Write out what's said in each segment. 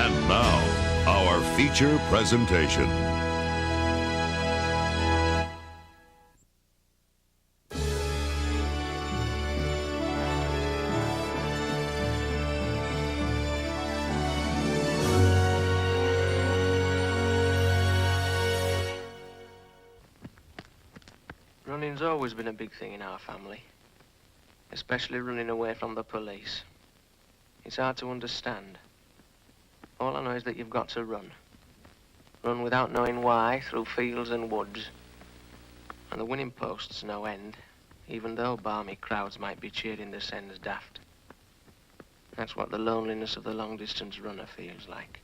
And now, our feature presentation. Running's always been a big thing in our family, especially running away from the police. It's hard to understand. All I know is that you've got to run. Run without knowing why, through fields and woods. And the winning post's no end, even though balmy crowds might be cheering the sends daft. That's what the loneliness of the long-distance runner feels like.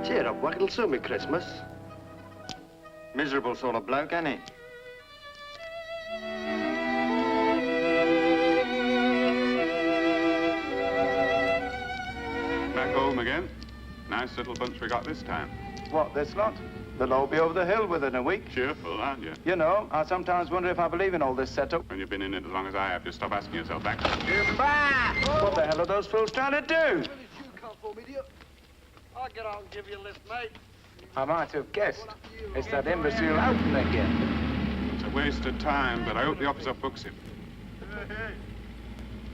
Cheer up, Wack, it'll soon be Christmas. Miserable sort of bloke, ain't he? Back home again. Nice little bunch we got this time. What, this lot? They'll all be over the hill within a week. Cheerful, aren't you? You know, I sometimes wonder if I believe in all this setup. When you've been in it as long as I have, just stop asking yourself that. What the hell are those fools trying to do? I'll get out and give you a lift, mate. I might have guessed. It's that imbecile Houghton again. It's a waste of time, but I hope the officer books him.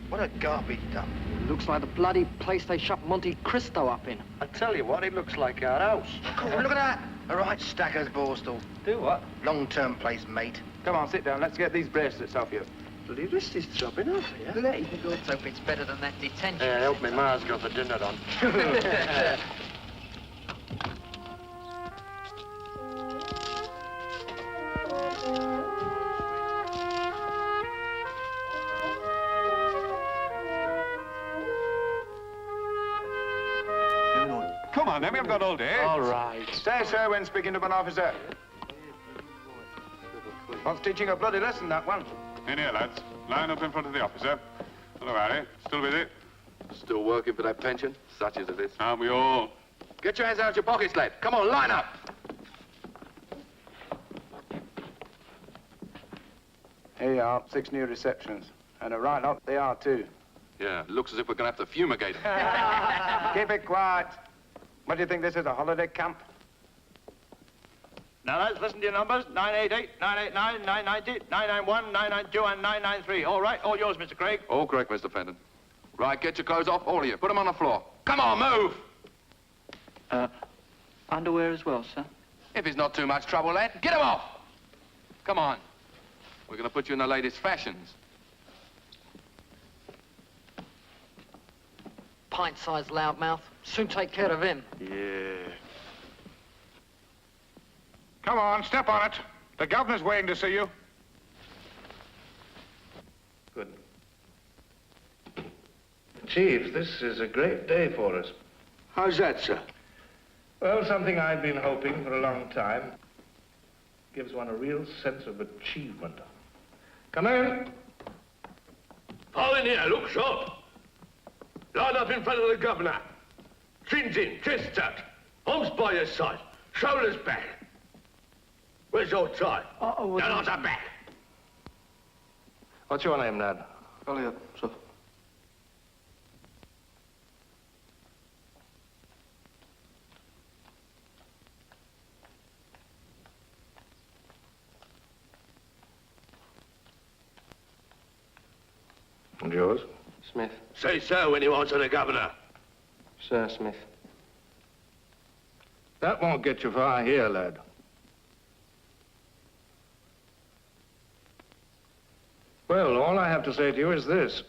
What a garbage dump. Looks like the bloody place they shut Monte Cristo up in. I tell you what, it looks like our house. Oh, look at that. A right stacker's Borstal. Do what? Long-term place, mate. Come on, sit down. Let's get these bracelets off you. Bloody wrist is throbbing off here. Let's hope it's better than that detention. Yeah, help me, Ma's got the dinner on. Come on, then, we haven't got all day. All right. Stay, sir, when speaking to an officer. Wants teaching a bloody lesson, that one. In here, lads. Line up in front of the officer. Hello, Harry. Still busy? Still working for that pension, such as it is. Aren't we all? Get your hands out of your pockets, lad. Come on, line up. Here you are, 6 new receptions. And a right lot they are, too. Yeah, looks as if we're going to have to fumigate them. Keep it quiet. What do you think this is, a holiday camp? Now, lads, listen to your numbers. 988, 989, 990, 991, 992, and 993. All right, all yours, Mr. Craig. All correct, Mr. Fenton. Right, get your clothes off, all of you. Put them on the floor. Come on, move! Underwear as well, sir. If it's not too much trouble, lad, get them off! Come on. We're going to put you in the latest fashions. Pint-sized loudmouth. Soon take care of him. Yeah. Come on, step on it. The governor's waiting to see you. Good. Chief, this is a great day for us. How's that, sir? Well, something I've been hoping for a long time. Gives one a real sense of achievement. Come in. Fall in here, look sharp. Line up in front of the governor. Chins in, chest tucked. Arms by your side. Shoulders back. Where's your tie? Your arms are back. What's your name, lad? Elliot, sir. And yours? Smith. Say so when you answer the governor. Sir Smith. That won't get you far here, lad. Well, all I have to say to you is this.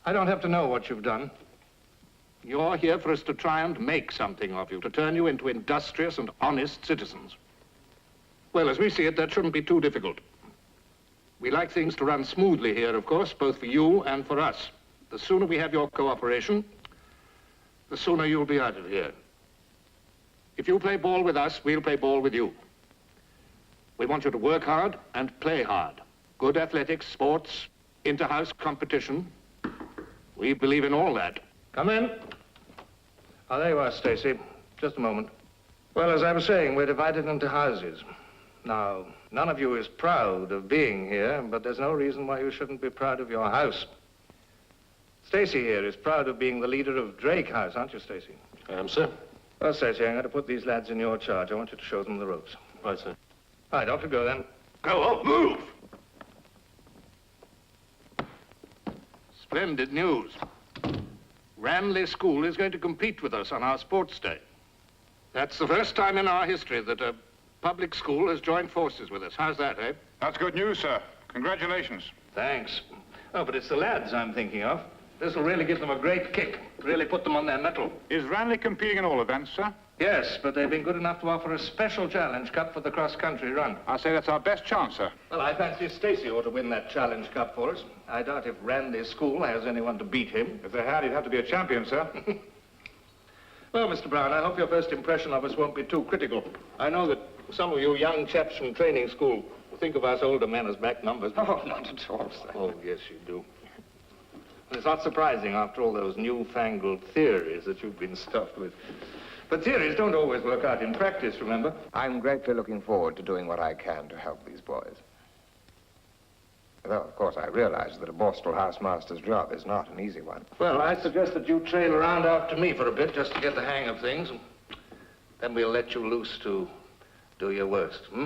I don't have to know what you've done. You're here for us to try and make something of you, to turn you into industrious and honest citizens. Well, as we see it, that shouldn't be too difficult. We like things to run smoothly here, of course, both for you and for us. The sooner we have your cooperation, the sooner you'll be out of here. If you play ball with us, we'll play ball with you. We want you to work hard and play hard. Good athletics, sports, inter-house competition. We believe in all that. Come in. Oh, there you are, Stacy. Just a moment. Well, as I was saying, we're divided into houses. Now, none of you is proud of being here, but there's no reason why you shouldn't be proud of your house. Stacy here is proud of being the leader of Drake House, aren't you, Stacy? I am, sir. Well, Stacy, I'm going to put these lads in your charge. I want you to show them the ropes. Right, sir. Right, off you go, then. Go on, move! Splendid news. Ranley School is going to compete with us on our sports day. That's the first time in our history that a public school has joined forces with us. How's that, eh? That's good news, sir. Congratulations. Thanks. Oh, but it's the lads I'm thinking of. This will really give them a great kick. Really put them on their mettle. Is Ranley competing in all events, sir? Yes, but they've been good enough to offer a special challenge cup for the cross-country run. I'll say that's our best chance, sir. Well, I fancy Stacy ought to win that challenge cup for us. I doubt if Ranley School has anyone to beat him. If they had, he'd have to be a champion, sir. Well, Mr. Brown, I hope your first impression of us won't be too critical. I know that some of you young chaps from training school think of us older men as back numbers. Oh, not at all, sir. Oh, yes, you do. And it's not surprising after all those newfangled theories that you've been stuffed with. But theories don't always work out in practice, remember? I'm greatly looking forward to doing what I can to help these boys. Though, of course, I realize that a Borstal housemaster's job is not an easy one. Well, I suggest that you trail around after me for a bit just to get the hang of things. And then we'll let you loose to do your worst, hmm?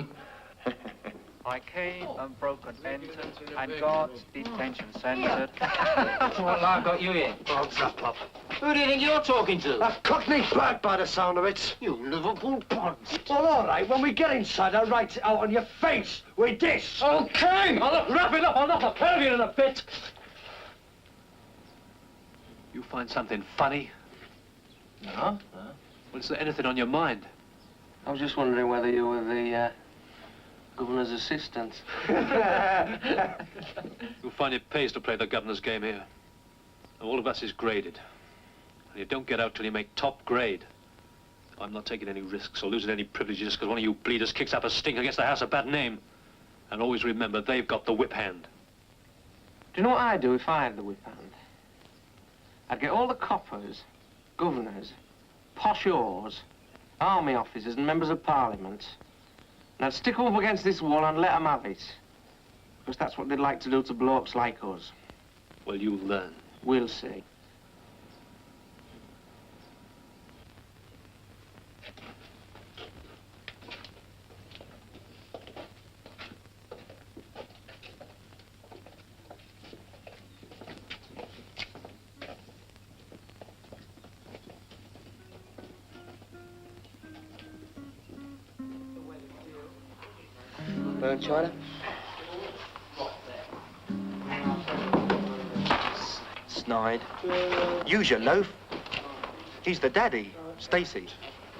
I came and broke and entered and got detention centred. Well, I've got you in. Oh, drop up. Who do you think you're talking to? A Cockney bird by the sound of it. You Liverpool ponds. Well, all right, when we get inside, I'll write it out on your face with this. Okay! Wrap it up, I'll knock the pervy in a bit. You find something funny? No? Well, is there anything on your mind? I was just wondering whether you were the, governor's assistant. You'll find it pays to play the governor's game here. All of us is graded. And you don't get out till you make top grade. I'm not taking any risks or losing any privileges just because one of you bleeders kicks up a stink against the house a bad name. And always remember, they've got the whip hand. Do you know what I'd do if I had the whip hand? I'd get all the coppers, governors, posh whores, army officers and members of parliament, and I'd stick them up against this wall and let them have it. Because that's what they'd like to do to blokes like us. Well, you'll learn. We'll see. Burn China? Snide. Use your loaf. He's the daddy, Stacy.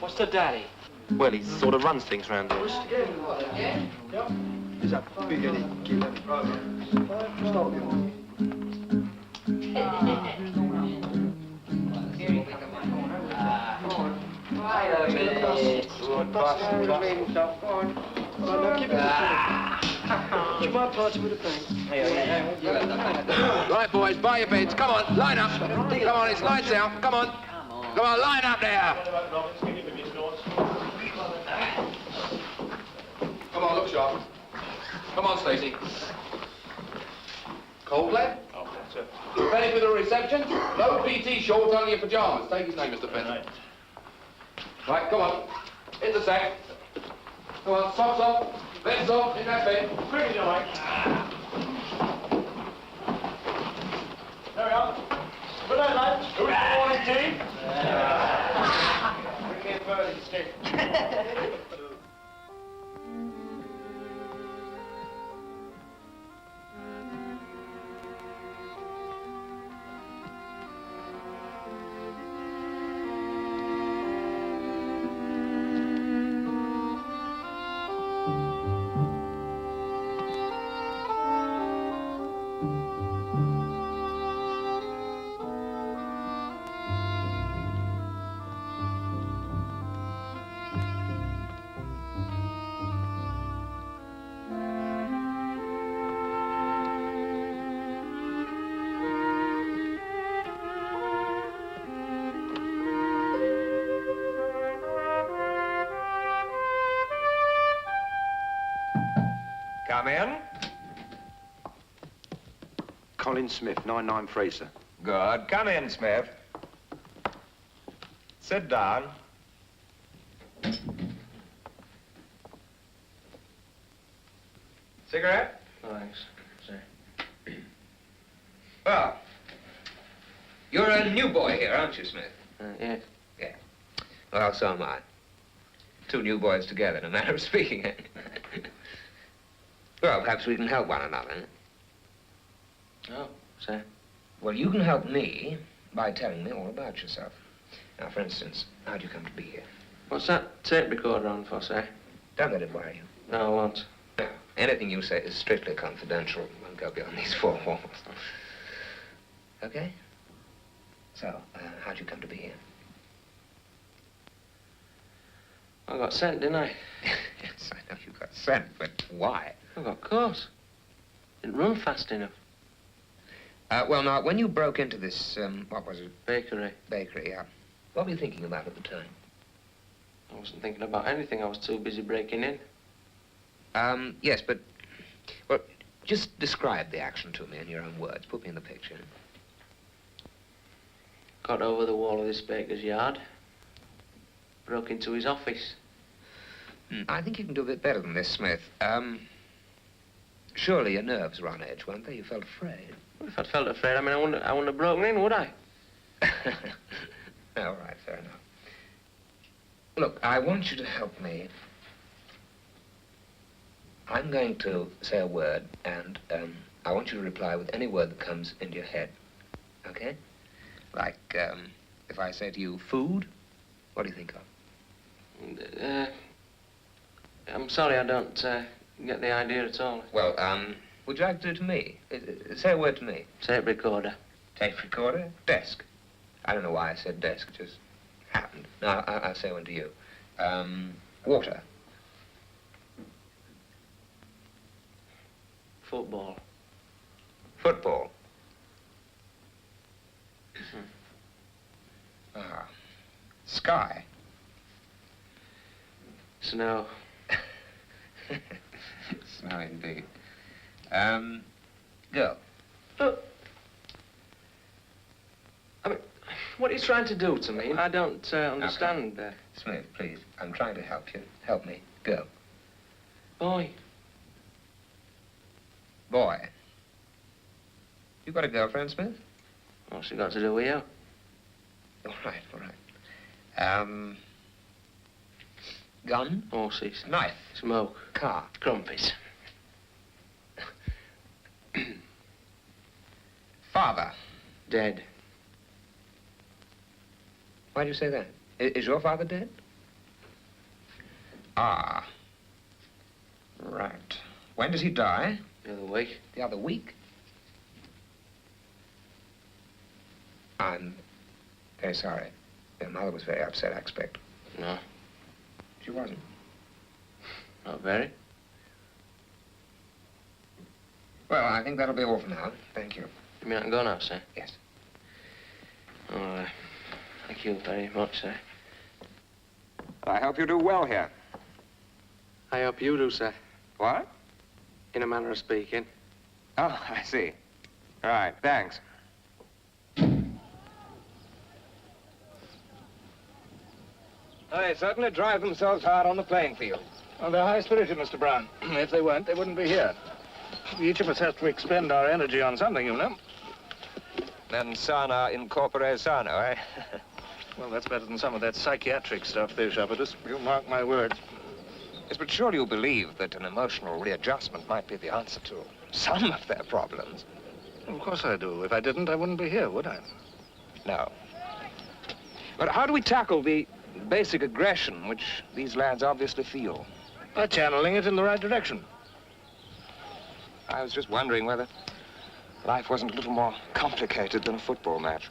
What's the daddy? Well, he sort of runs things round here. Is that big-headed killer? Stop him. Right, boys, by your beds. Come on, line up. Come on, it's lights out. Come on. Come on, line up there. Come on, look sharp. Come on, Stacey. Cold, lad? Oh, sir. Ready for the reception? No PT shorts, only your pajamas. Take his name, Mr. Fenton. Right, come on. Hit the sack. Come on, socks off, vents off, in that bed. Quickly, all right. There we are. Good night, lads. Good morning, team. We can't burn it, stick. Come in. Colin Smith, 99 Fraser. Good. Come in, Smith. Sit down. Cigarette? Thanks, sir. Well, you're a new boy here, aren't you, Smith? Yes. Yeah. Well, so am I. Two new boys together, in a manner of speaking. Well, perhaps we can help one another. Oh, sir. Well, you can help me by telling me all about yourself. Now, for instance, how'd you come to be here? What's that tape recorder on for, sir? Don't let it worry you. No, I won't. No, anything you say is strictly confidential. Won't go beyond these four walls. Okay? So, how'd you come to be here? I got sent, didn't I? Yes, I know you got sent, but why? I got caught. Didn't run fast enough. Well, now, when you broke into this, what was it? Bakery. Bakery, yeah. What were you thinking about at the time? I wasn't thinking about anything. I was too busy breaking in. Yes, but, well, just describe the action to me in your own words. Put me in the picture. Got over the wall of this baker's yard. Broke into his office. I think you can do a bit better than this, Smith. Surely your nerves were on edge, weren't they? You felt afraid. Well, if I'd felt afraid, I wouldn't have broken in, would I? All right, fair enough. Look, I want you to help me. I'm going to say a word, and I want you to reply with any word that comes into your head. Okay? Like, if I say to you, food, what do you think of? I'm sorry, I don't get the idea at all. Well, would you like to do it to me? Say a word to me. Tape recorder. Tape recorder? Desk. I don't know why I said desk. It just happened. Now, I'll say one to you. Water. Football. Football. Sky. Snow. Snow indeed. Go. Look. I mean, what are you trying to do to me? I don't understand. Okay. Smith, please. I'm trying to help you. Help me. Go. Boy. Boy. You got a girlfriend, Smith? What's she got to do with you? All right, all right. Gun? Horses. Knife. Smoke. Car. Crumpets. Father. Dead. Why do you say that? Is your father dead? Ah. Right. When did he die? The other week. The other week? I'm very sorry. Your mother was very upset, I expect. No. Did She wasn't. Not very. Well, I think that'll be all for now. Thank you. You mean I can go now, sir? Yes. Oh, thank you very much, sir. I hope you do well here. I hope you do, sir. What? In a manner of speaking. Oh, I see. All right, thanks. They certainly drive themselves hard on the playing field. Well, they're high-spirited, Mr. Brown. If they weren't, they wouldn't be here. Each of us has to expend our energy on something, you know. Then sana in corpore sano, eh? Well, that's better than some of that psychiatric stuff they shove at us. You mark my words. Yes, but surely you believe that an emotional readjustment might be the answer to some of their problems. Well, of course I do. If I didn't, I wouldn't be here, would I? No. But how do we tackle the basic aggression which these lads obviously feel? By channeling it in the right direction. I was just wondering whether life wasn't a little more complicated than a football match.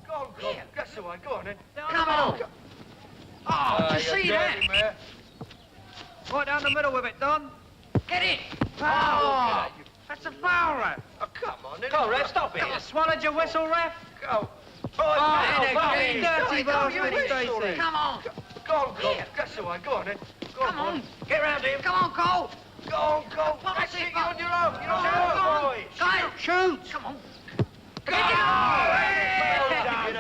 Go on, guess who I go on then. Come on! Oh, did you see that? Man. Right down the middle with it, Don. Get it! Oh! That's a foul, Ref. Oh, come on then. Go, Ref, stop it. You swallowed your whistle, Ref? Go. Dirty bastard, Stacey. Come on. Go on, Cole. Guess who I go on then. Go on. Get round him. Come on, Cole. Go on, Cole. That's it. You're on your own. You're on your own, boys. Go, shoot. Come on. Go.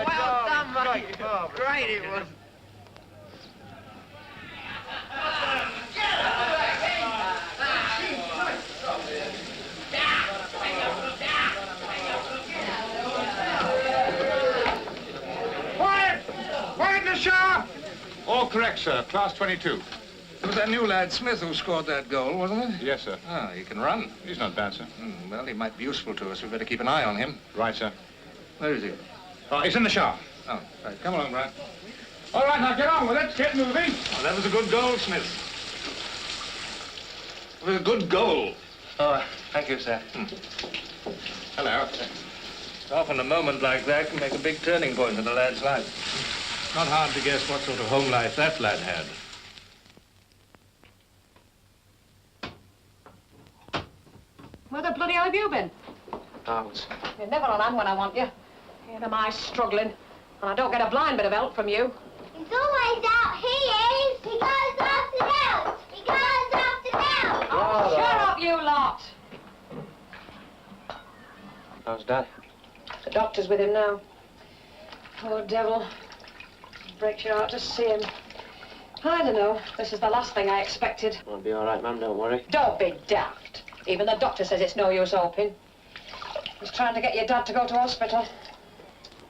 Well done, mate. Great it was. Quiet in the shower! All correct, sir. Class 22. It was that new lad, Smith, who scored that goal, wasn't it? Yes, sir. Ah, he can run. He's not bad, sir. Well, he might be useful to us. We better keep an eye on him. Right, sir. Where is he? Oh, he's in the shower. Oh, right. Come along, Brian. All right, now get on with it. Get moving. Oh, that was a good goal, Smith. It was a good goal. Oh, thank you, sir. Hello. Often a moment like that can make a big turning point in a lad's life. Not hard to guess what sort of home life that lad had. Where the bloody hell have you been? Out. You're never on hand when I want you. Here am I struggling, and I don't get a blind bit of help from you. He's always out. He is. He goes after out. He goes after out. Oh, shut up, you lot. How's Dad? The doctor's with him now. Poor devil. Breaks your heart to see him. I don't know. This is the last thing I expected. I'll be all right, Mum. Don't worry. Don't be daft. Even the doctor says it's no use hoping. He's trying to get your dad to go to hospital.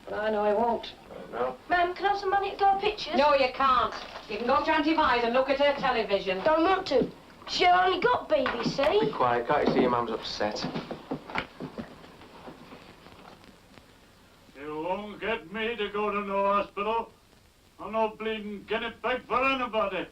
But I know he won't. No. Mum, can I have some money to go pictures? No, you can't. You can go to Auntie Vi's and look at her television. Don't want to. She only got BBC. Be quiet. Can't you see your mum's upset? You won't get me to go to no hospital. I'm not bleeding guinea pig for anybody.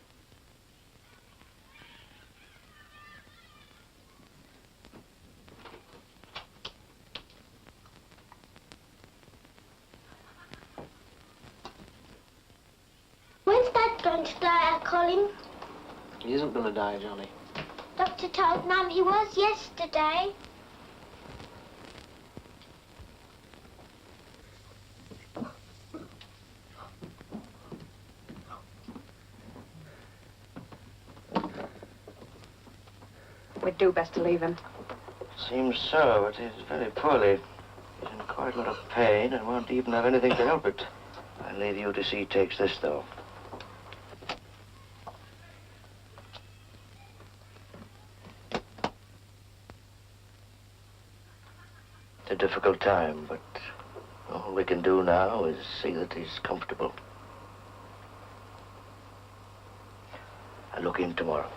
When's Dad going to die, Colin? He isn't going to die, Johnny. Doctor told Mum he was yesterday. We'd do best to leave him. Seems so, but he's very poorly. He's in quite a lot of pain and won't even have anything to help it. I'll leave you to see he takes this, though. It's a difficult time, but all we can do now is see that he's comfortable. I'll look in tomorrow.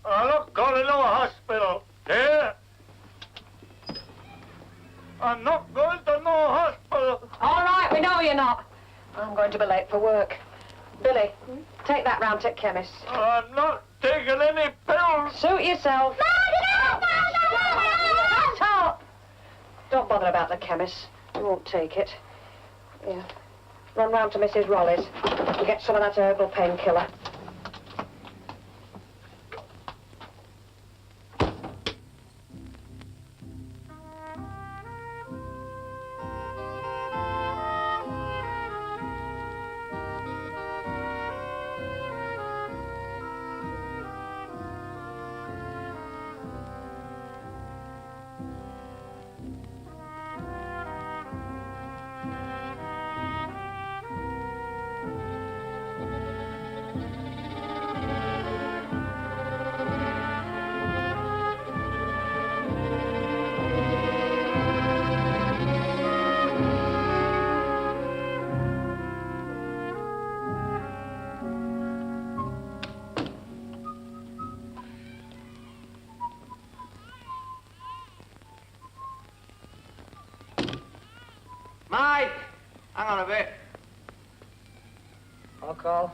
I'm not going to no hospital. There. I'm not going to no hospital. All right, we know you're not. I'm going to be late for work. Billy, take that round to the chemist. I'm not taking any pills. Suit yourself. No! Shut up! Don't bother about the chemist. He won't take it. Yeah. Run round to Mrs. Rolly's and get some of that herbal painkiller. Mike! Hang on a bit. I'll call.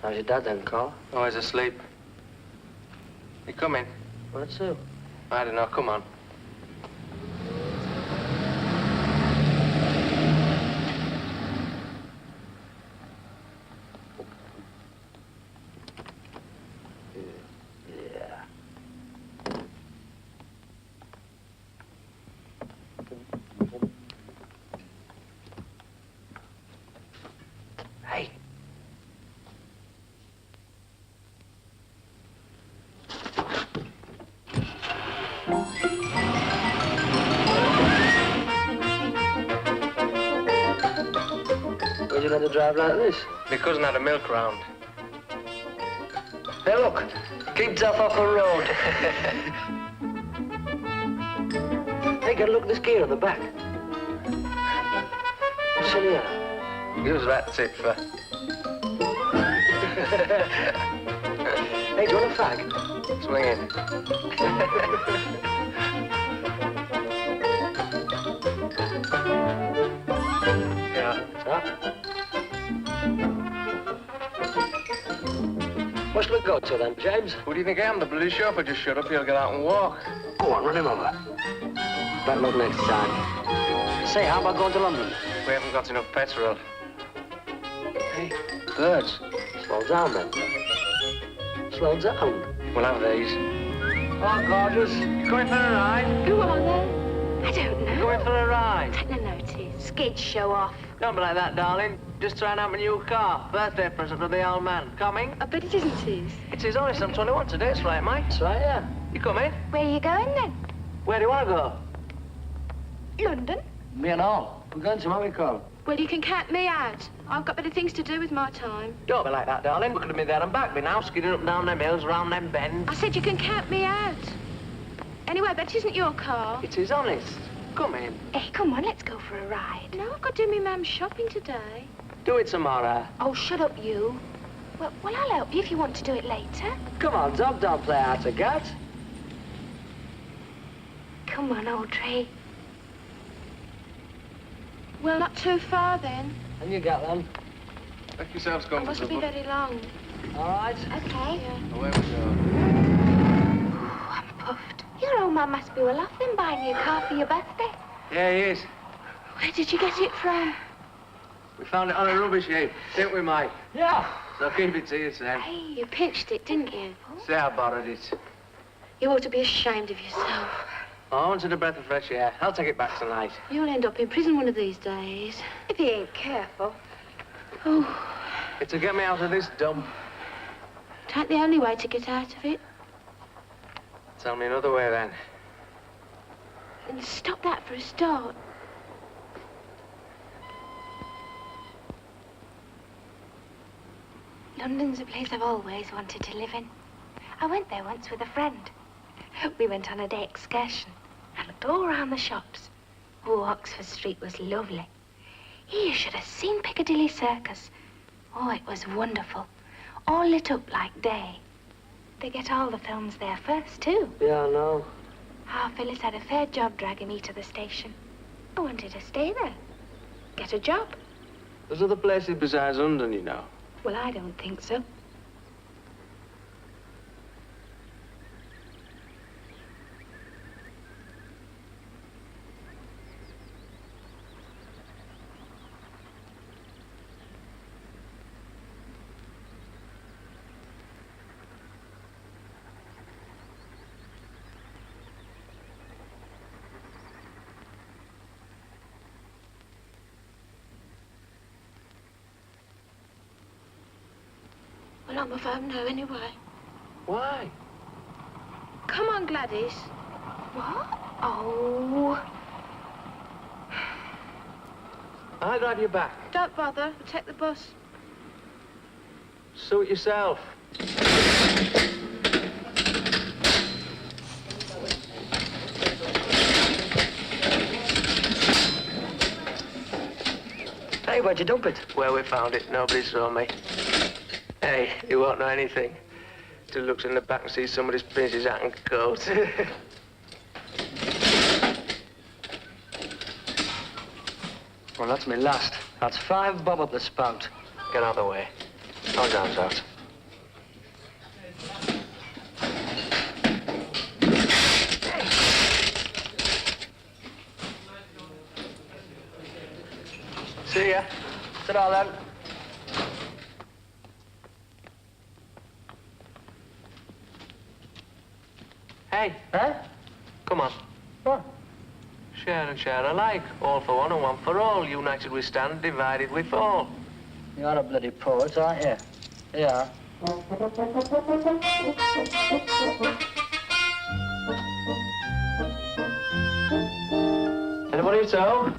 How's your dad then, Carl? Oh, he's asleep. You coming? Where to? I don't know. Come on. Hey. Where'd you let her drive like this? My cousin had a milk round. Hey, look. Kids off the road. Hey, gotta look at this gear on the back. What's in here? Use that tip for. Hey, do you want a fag? Swing in. Yeah. What shall we go to then, James? Who do you think I am? The bloody chauffeur? Just shut up, he'll get out and walk. Go on, run him over. Better luck next time. Say, how about going to London? We haven't got enough petrol. Hey, birds. Slow down, then. Slow down. We'll have these. Oh, gorgeous. You going for a ride? Who are they? I don't know. Going for a ride? Take no notice. Skid show off. Don't be like that, darling. Just trying out my new car. Birthday present for the old man. Coming? I bet it isn't his. It's his, honest. I'm 21 today. It's right, mate. That's right, yeah. You coming? Where are you going then? Where do you want to go? London. Me and all. We're going to Mamicon. Well, you can count me out. I've got better things to do with my time. Don't be like that, darling. We could have been there and back by now, skidding up and down them hills, round them bends. I said you can count me out. Anyway, I bet it isn't your car. It is honest. Come in. Hey, come on, let's go for a ride. No, I've got to do my mum's shopping today. Do it tomorrow. Oh, shut up, you. Well, I'll help you if you want to do it later. Come on, Tom, don't play hard to get. Come on, Audrey. Well, not too far then. And you get them. Make yourselves It mustn't be comfortable. very long. All right. Okay. Away we go. Ooh, I'm puffed. Your old man must be well off then buying you a car for your birthday. Yeah, he is. Where did you get it from? We found it on a rubbish heap, didn't we, Mike? Yeah. So keep it to yourself. Hey, you pinched it, didn't you? Say I borrowed it. You ought to be ashamed of yourself. Oh, I wanted a breath of fresh air. I'll take it back tonight. You'll end up in prison one of these days. If you ain't careful. Oh, It's to get me out of this dump. it ain't the only way to get out of it. Tell me another way, then. And stop that for a start. London's a place I've always wanted to live in. I went there once with a friend. We went on a day excursion. I looked all around the shops. Oh, Oxford Street was lovely. You should have seen Piccadilly Circus. Oh, it was wonderful. All lit up like day. They get all the films there first, too. Yeah, I know. Phyllis had a fair job dragging me to the station. I wanted to stay there. Get a job. There's other places besides London, you know. Well, I don't think so. Well, I'm a firm no anyway. Why? Come on, Gladys. What? Oh. I'll drive you back. Don't bother. We'll take the bus. Suit yourself. Hey, where'd you dump it? Where we found it. Nobody saw me. Hey, you won't know anything. Till looks in the back and sees somebody's pinned his hat and coat. Well, that's me last. That's 5 bob up the spout. Get out of the way. Hold your arms out. See ya. Ta-ra then. Hey. Huh? Come on. What? Share and share alike. All for one and one for all. United we stand, divided we fall. You're a bloody poet, aren't you? Yeah. Anybody so?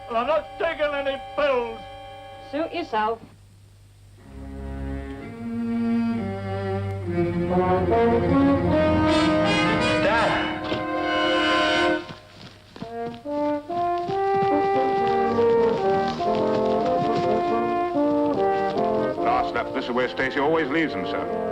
I'm not taking any pills. Suit yourself. Last lap, this is where Stacy always leaves him, sir.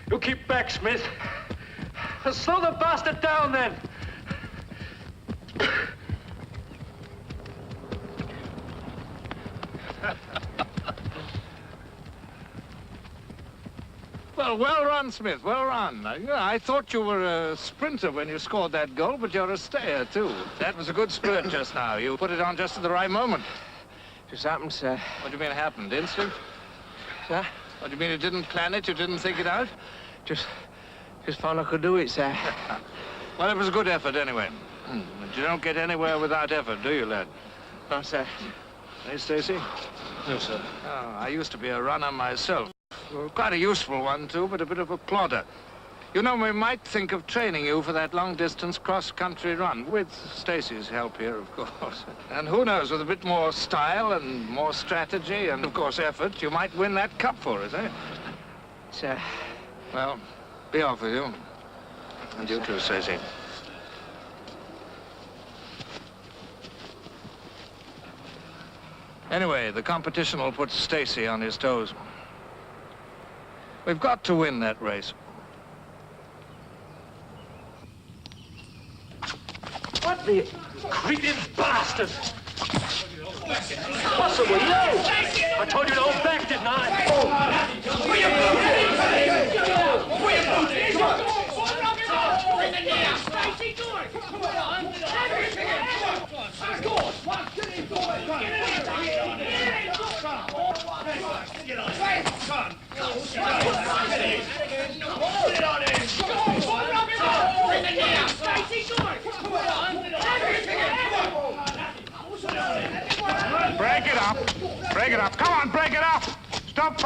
You keep back, Smith. Slow the bastard down, then. Well run, Smith, well run. I thought you were a sprinter when you scored that goal, but you're a stayer, too. That was a good spurt just now. You put it on just at the right moment. Just happened, sir. What do you mean it happened? Instinct? Sir? What do you mean you didn't plan it? You didn't think it out? Just found I could do it, sir. Well, it was a good effort anyway. But you don't get anywhere without effort, do you, lad? No, sir. Hey, Stacy? No, sir. Oh, I used to be a runner myself. Well, quite a useful one, too, but a bit of a plodder. You know, we might think of training you for that long-distance cross-country run, with Stacy's help here, of course. And who knows, with a bit more style and more strategy and, of course, effort, you might win that cup for us, eh? Sir. Well, be off with you. And you too, Stacy. Anyway, the competition will put Stacy on his toes. We've got to win that race. What the creeping bastard! Possible, no! I told you to hold back, didn't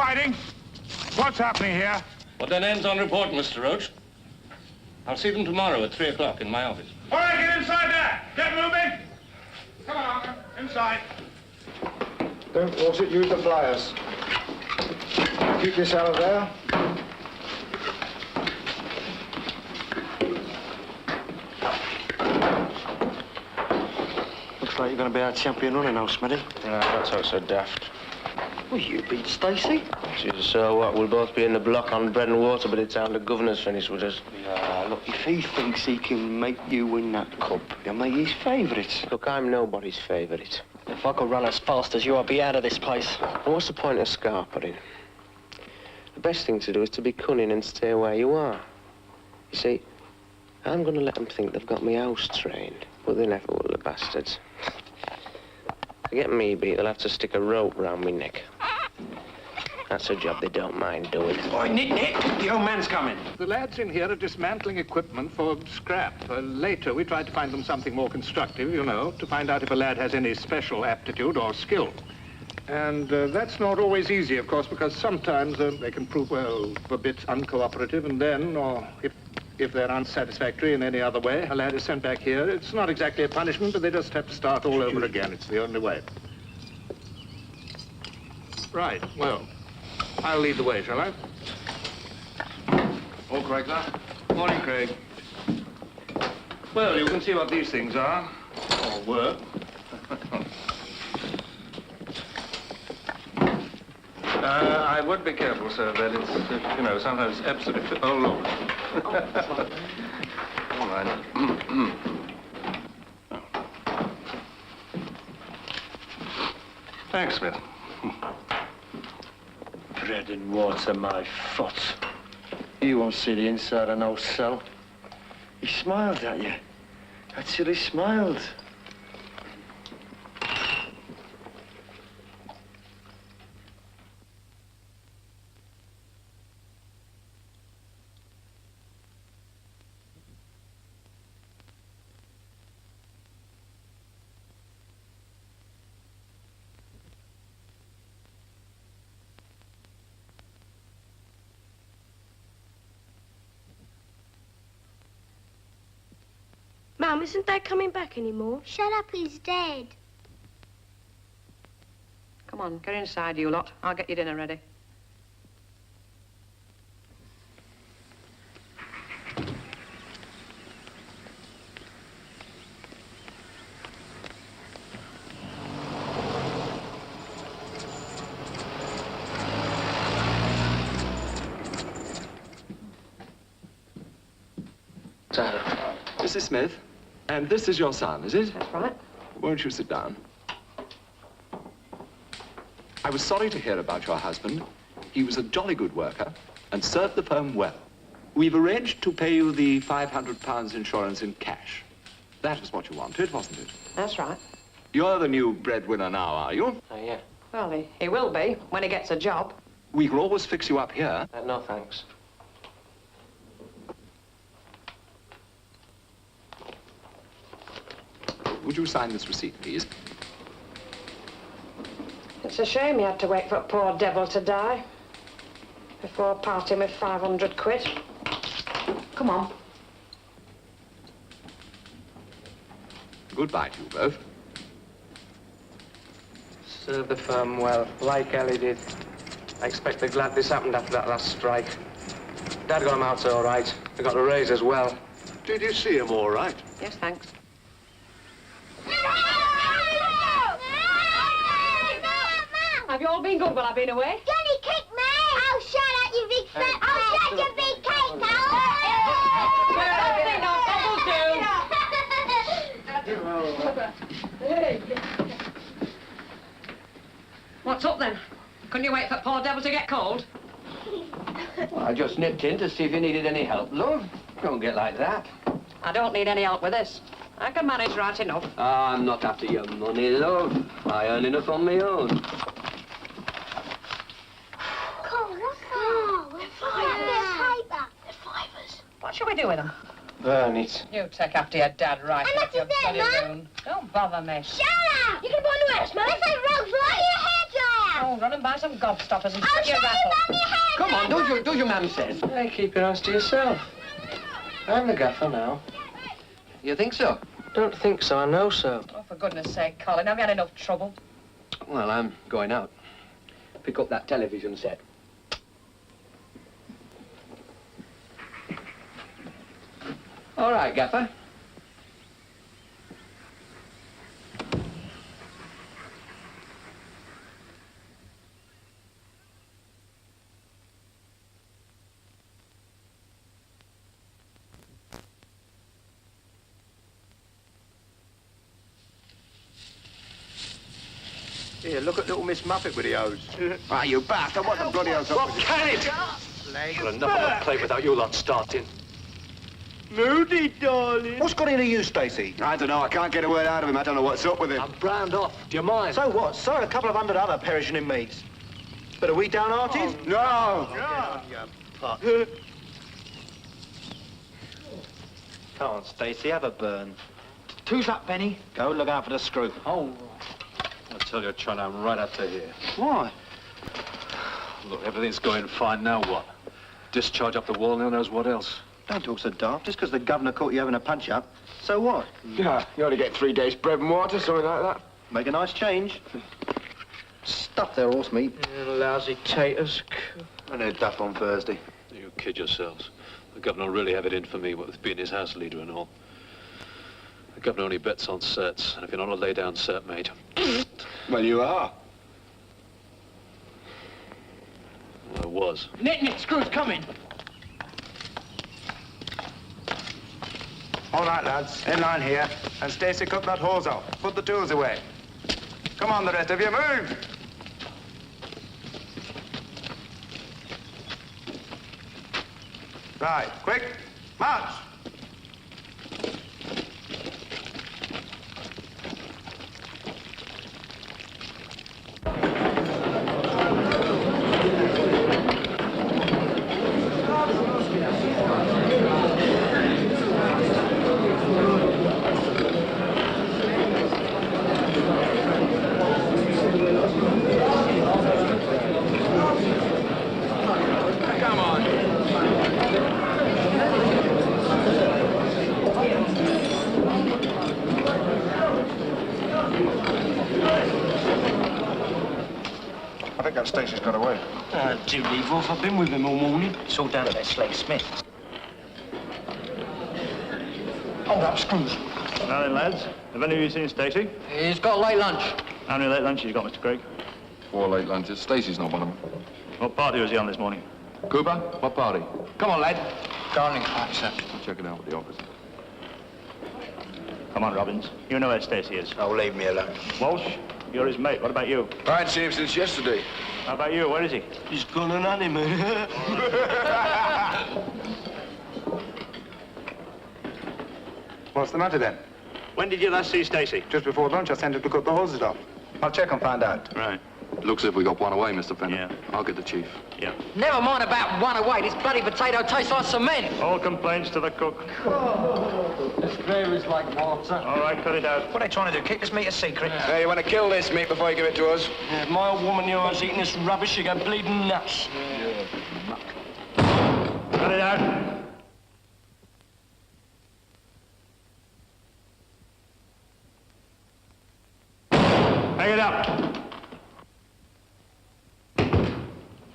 fighting? What's happening here? Well, then ends on report, Mr. Roach. I'll see them tomorrow at 3 o'clock in my office. All right, get inside there. Get moving. Come on, inside. Don't force it, use the pliers. Keep this out of there. Looks like you're going to be our champion runner now, Smitty. No, that's how so daft. Well, you beat Stacy. Jesus, so what? We'll both be in the block on bread and water by the time the governor's finished with us. Yeah, look, if he thinks he can make you win that cup, he'll make you his favourite. Look, I'm nobody's favourite. If I could run as fast as you, I'd be out of this place. Well, what's the point of scarpering? The best thing to do is to be cunning and stay where you are. You see, I'm going to let them think they've got me house trained, but they never will, the bastards. To get me beat, they'll have to stick a rope round me neck. That's a job they don't mind doing. Boy, Nick, the old man's coming. The lads in here are dismantling equipment for scrap. Later, we tried to find them something more constructive, you know, to find out if a lad has any special aptitude or skill. And that's not always easy, of course, because sometimes they can prove, well, a bit uncooperative, and then, or if they're unsatisfactory in any other way, a lad is sent back here. It's not exactly a punishment, but they just have to start all over again. It's the only way. Right, well, I'll lead the way, shall I? All correct, sir? Morning, Craig. Well, you can see what these things are, or were. I would be careful, sir, that it's, you know, sometimes absolutely... Oh, Lord. All right. Thanks, Smith. Bread and water, my foot. You won't see the inside of no cell. He smiled at you. Actually smiled. Mum, isn't Dad coming back anymore? Shut up, he's dead. Come on, get inside, you lot. I'll get your dinner ready. Mrs. Smith, and this is your son, is it? That's right. Won't you sit down? I was sorry to hear about your husband. He was a jolly good worker and served the firm well. We've arranged to pay you the £500 insurance in cash. That was what you wanted, wasn't it? That's right. You're the new breadwinner now, are you? Yeah. Well, he will be when he gets a job. We can always fix you up here. No, thanks. Would you sign this receipt, please? It's a shame he had to wait for a poor devil to die before parting with 500 quid. Come on. Goodbye to you both. Serve the firm well, like Ellie did. I expect they're glad this happened after that last strike. Dad got him out all right. They got a raise as well. Did you see him all right? Yes, thanks. Have you all been good while I've been away? Johnny kicked me! Oh, shut up, you big fat... Oh, shut your big cake now! What's up, then? Couldn't you wait for poor devil to get cold? Well, I just nipped in to see if you needed any help, love. Don't get like that. I don't need any help with this. I can manage right enough. I'm not after your money, love. I earn enough on my own. Cool, what's that? They're fivers. They're fivers. What shall we do with them? Burn it. You take after your dad right I'm off your not his dad, bloody Mum. moon. Don't bother me. Shut up! You can go anywhere else, man. This ain't Rose. Blow your hair dryer. Oh, run and buy some gobstoppers and stick your rattle. Come on, do as your mum says. Hey, keep your hands to yourself. I'm the gaffer now. You think so? Don't think so, I know so. Oh, for goodness sake, Colin, have you had enough trouble? Well, I'm going out. Pick up that television set. All right, Gaffer. Here, look at little Miss Muppet with the hose. Ah, you bastard, what the bloody hell's up with you? Can it? Got enough on the plate without you lot starting. Moody, darling. What's got into you, Stacey? I don't know, I can't get a word out of him. I don't know what's up with him. I'm browned off. Do you mind? So what? So are a couple of hundred other perishing in meats. But are we downhearted? No! Come on, Stacey, have a burn. Two's up, Benny. Go, look out for the screw. Oh. I tell you, John, I'm right up to here. Why? Look, everything's going fine. Now what? Discharge up the wall, no one knows what else. Don't talk so daft. Just because the governor caught you having a punch-up, so what? Yeah, you only get 3 days bread and water, something like that. Make a nice change. Stuff their horse meat. Lousy taters. And their duff on Thursday. You kid yourselves. The governor will really have it in for me, with being his house leader and all. The governor only bets on certs, and if you're not a lay-down cert, mate... Well, you are. I was. Nick, screw's coming. All right, lads, in line here. And Stacey, cut that hose off. Put the tools away. Come on, the rest of you, move! Right, quick, march! I think that Stacey's got away. Do leave off. I've been with him all morning. It's all down to that Slade Smith. Hold up, screws. Now then, lads, have any of you seen Stacey? He's got late lunch. How many late lunches you got, Mr. Craig? 4 late lunches. Stacey's not one of them. What party was he on this morning? Cooper, what party? Come on, lad. Darling party, sir. I'll check it out with the officer. Come on, Robbins. You know where Stacey is. Oh, leave me alone. Walsh, you're his mate. What about you? I ain't seen him since yesterday. How about you? Where is he? He's gone on honeymoon. What's the matter then? When did you last see Stacey? Just before lunch, I sent him to cut the hoses off. I'll check and find out. Right. Looks as if we got one away, Mr. Fenner. Yeah. I'll get the chief. Yeah. Never mind about one away. This bloody potato tastes like cement. All complaints to the cook. This gravy's like water. All right, cut it out. What are they trying to do? Keep this meat a secret? Hey, you want to kill this meat before you give it to us? If my old woman knew I was eating this rubbish, she'd go bleeding nuts. Cut it out. Hang it up.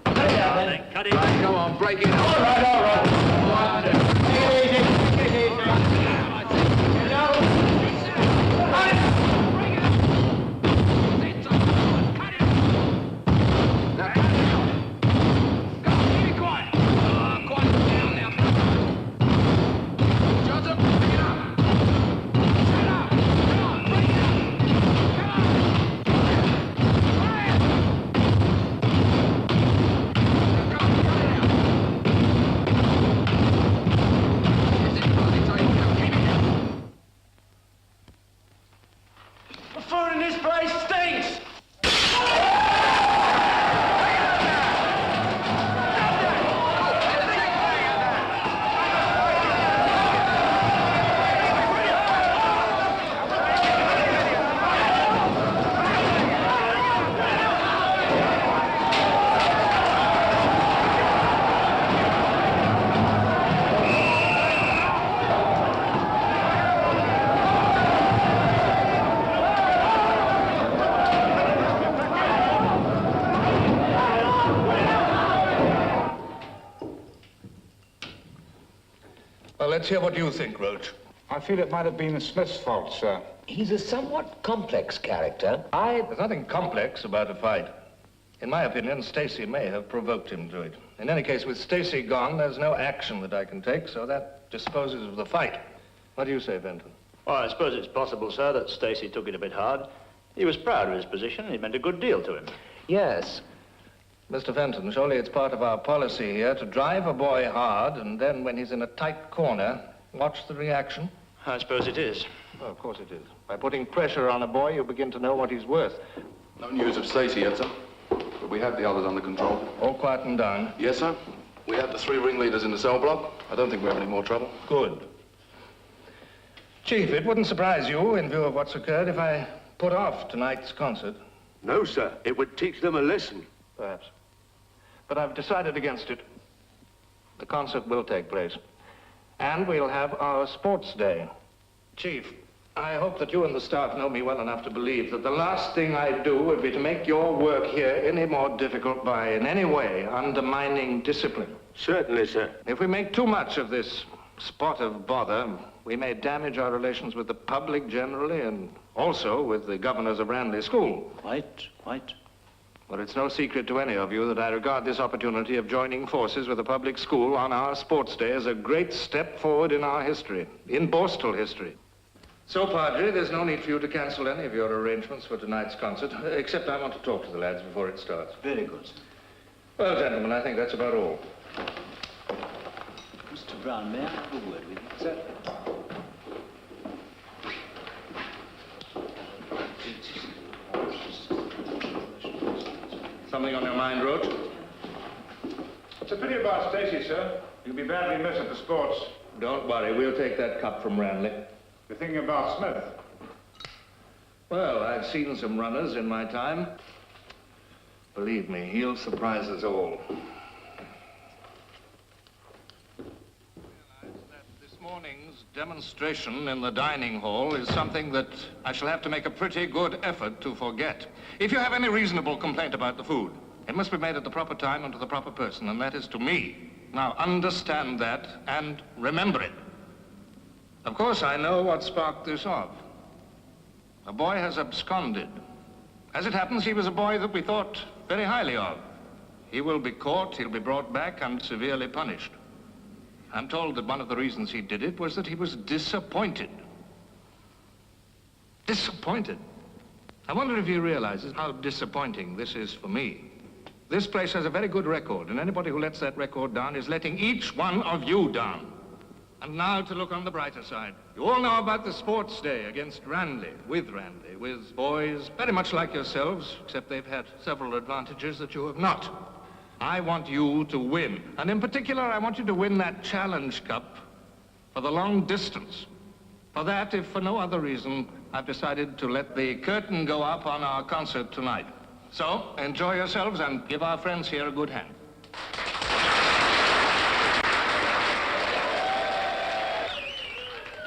Cut it out, then. Cut it. Right, come on, break it. All right, all right. The food in this place stinks. let's hear what you think, Roach. I feel it might have been Smith's fault, sir. He's a somewhat complex character. There's nothing complex about a fight. In my opinion, Stacy may have provoked him to it. In any case, with Stacy gone, there's no action that I can take, so that disposes of the fight. What do you say, Benton? Well, I suppose it's possible, sir, that Stacy took it a bit hard. He was proud of his position. It meant a good deal to him. Yes. Mr. Fenton, surely it's part of our policy here to drive a boy hard and then, when he's in a tight corner, watch the reaction? I suppose it is. Well, of course it is. By putting pressure on a boy, you begin to know what he's worth. No news of Stacy yet, sir. But we have the others under control. All quiet and down? Yes, sir. We have the 3 ringleaders in the cell block. I don't think we have any more trouble. Good. Chief, it wouldn't surprise you, in view of what's occurred, if I put off tonight's concert. No, sir. It would teach them a lesson. Perhaps. But I've decided against it. The concert will take place. And we'll have our sports day. Chief, I hope that you and the staff know me well enough to believe that the last thing I'd do would be to make your work here any more difficult by, in any way, undermining discipline. Certainly, sir. If we make too much of this spot of bother, we may damage our relations with the public generally and also with the governors of Ranley School. Quite. But it's no secret to any of you that I regard this opportunity of joining forces with a public school on our sports day as a great step forward in our history, in Borstal history. So, Padre, there's no need for you to cancel any of your arrangements for tonight's concert, except I want to talk to the lads before it starts. Very good, sir. Well, gentlemen, I think that's about all. Mr. Brown, may I have a word with you? Sir. Something on your mind, Roach? It's a pity about Stacy, sir. He'll be badly missed at the sports. Don't worry, we'll take that cup from Ranley. You're thinking about Smith? Well, I've seen some runners in my time. Believe me, he'll surprise us all. This morning's demonstration in the dining hall is something that I shall have to make a pretty good effort to forget. If you have any reasonable complaint about the food, it must be made at the proper time and to the proper person, and that is to me. Now, understand that and remember it. Of course, I know what sparked this off. A boy has absconded. As it happens, he was a boy that we thought very highly of. He will be caught, he'll be brought back and severely punished. I'm told that one of the reasons he did it was that he was disappointed. Disappointed? I wonder if he realizes how disappointing this is for me. This place has a very good record, and anybody who lets that record down is letting each one of you down. And now to look on the brighter side. You all know about the sports day against Ranley, with boys very much like yourselves, except they've had several advantages that you have not. I want you to win. And in particular, I want you to win that Challenge Cup for the long distance. For that, if for no other reason, I've decided to let the curtain go up on our concert tonight. So, enjoy yourselves and give our friends here a good hand.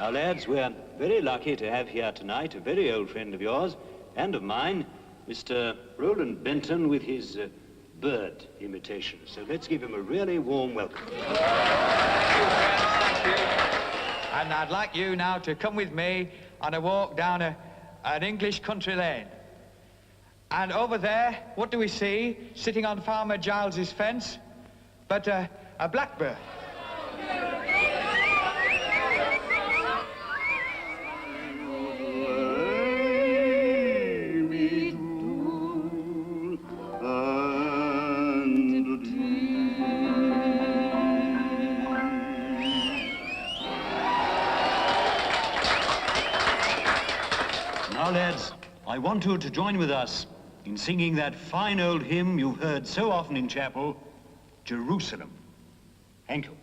Now, lads, we're very lucky to have here tonight a very old friend of yours and of mine, Mr. Roland Benton, with his bird imitation. So let's give him a really warm welcome. Thank you. And I'd like you now to come with me on a walk down an English country lane. And over there, what do we see sitting on Farmer Giles's fence? But a blackbird. Now, lads, I want you to join with us in singing that fine old hymn you've heard so often in chapel, Jerusalem. Thank you.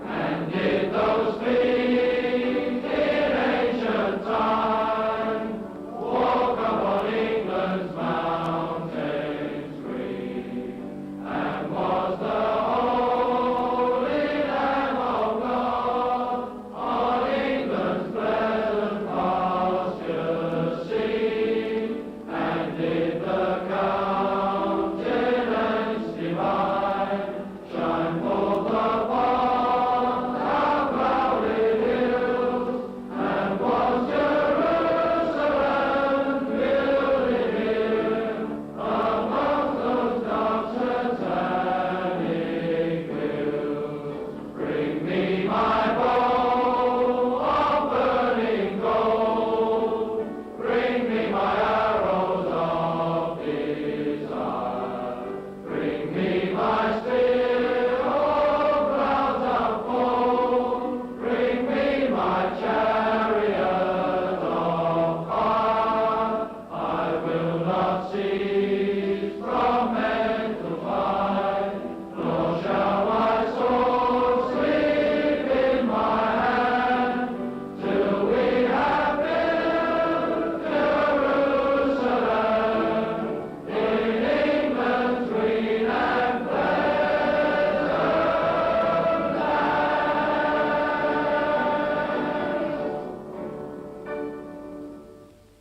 And did those things in ancient time walk upon England's mountains green? And was the Holy Lamb of God on England's pleasant pastures seen? And did the countenance divine shine forth upon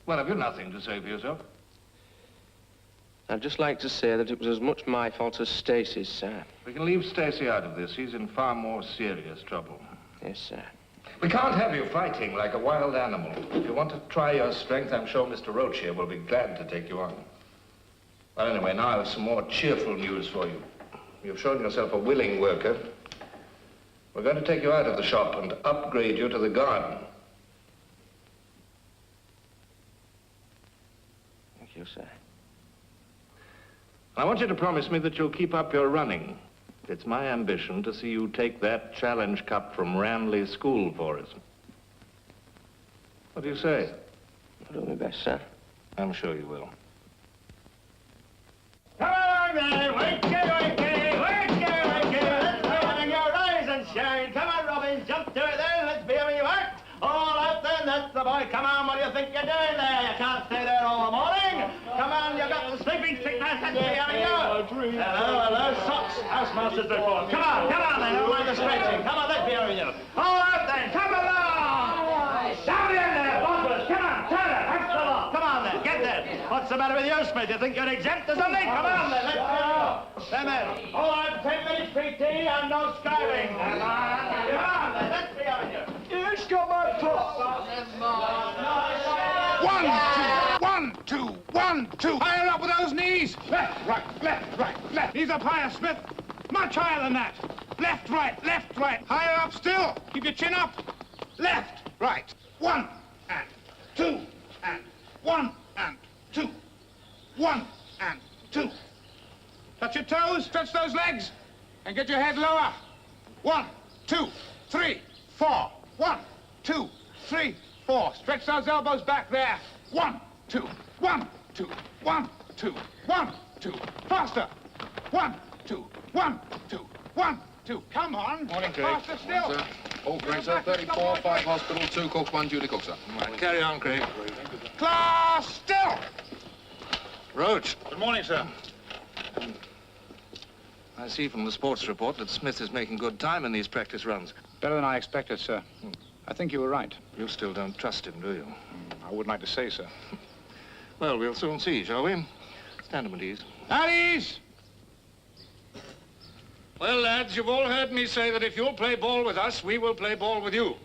Well, have you nothing to say for yourself? I'd just like to say that it was as much my fault as Stacy's, sir. We can leave Stacy out of this. He's in far more serious trouble. Yes, sir. We can't have you fighting like a wild animal. If you want to try your strength, I'm sure Mr. Roach here will be glad to take you on. Well, anyway, now I have some more cheerful news for you. You've shown yourself a willing worker. We're going to take you out of the shop and upgrade you to the garden. Thank you, sir. I want you to promise me that you'll keep up your running. It's my ambition to see you take that challenge cup from Ranley School for us. What do you say? I'll do my best, sir. I'm sure you will. Come along then, wakey, wakey, wakey, wakey. Let's be having your rise and shine. Come on, Robin, jump to it then. Let's be having you act. All out then, that's the boy. Come on, what do you think you're doing there? You can't stay there all the morning. Come on, you've got the sleeping sickness. Let's be having you. Hello, socks. Housemaster's report. Come on then, don't mind the stretching. Come on, let's be having you. All out then, come along. Down in there, Bosworth. Come on, Turner, that's the lot. Come on then, get there. What's the matter with you, Smith? You think you're exempt or something? Come on then, let's go. Them in. All right, 10 minutes PT and no scribing. Come on then, let's be having you. He's got my foot. 1, 2, 1, 2. Higher up with those knees. Left, right, left, right, left. Knees up higher, Smith. Much higher than that. Left, right, left, right. Higher up still. Keep your chin up. Left, right. 1 and 2 and 1 and 2. 1 and 2. Touch your toes, stretch those legs, and get your head lower. 1, 2, 3, 4. 1, 2, 3, 4. Stretch those elbows back there. 1, 2, 1, 2, 1, 2, 1, 2. Faster. 1, 2, 1, 2, 1, 2. Come on. Morning, Craig. Faster still. Morning, sir. All correct, sir. 34, 5 hospital, 2 cook, 1 duty cook, sir. Right, carry on, Craig. Class still. Roach. Good morning, sir. I see from the sports report that Smith is making good time in these practice runs. Better than I expected, sir. I think you were right. You still don't trust him, do you? I wouldn't like to say, sir. Well, we'll soon see, shall we? Stand him at ease. At ease! Well, lads, you've all heard me say that if you'll play ball with us, we will play ball with you.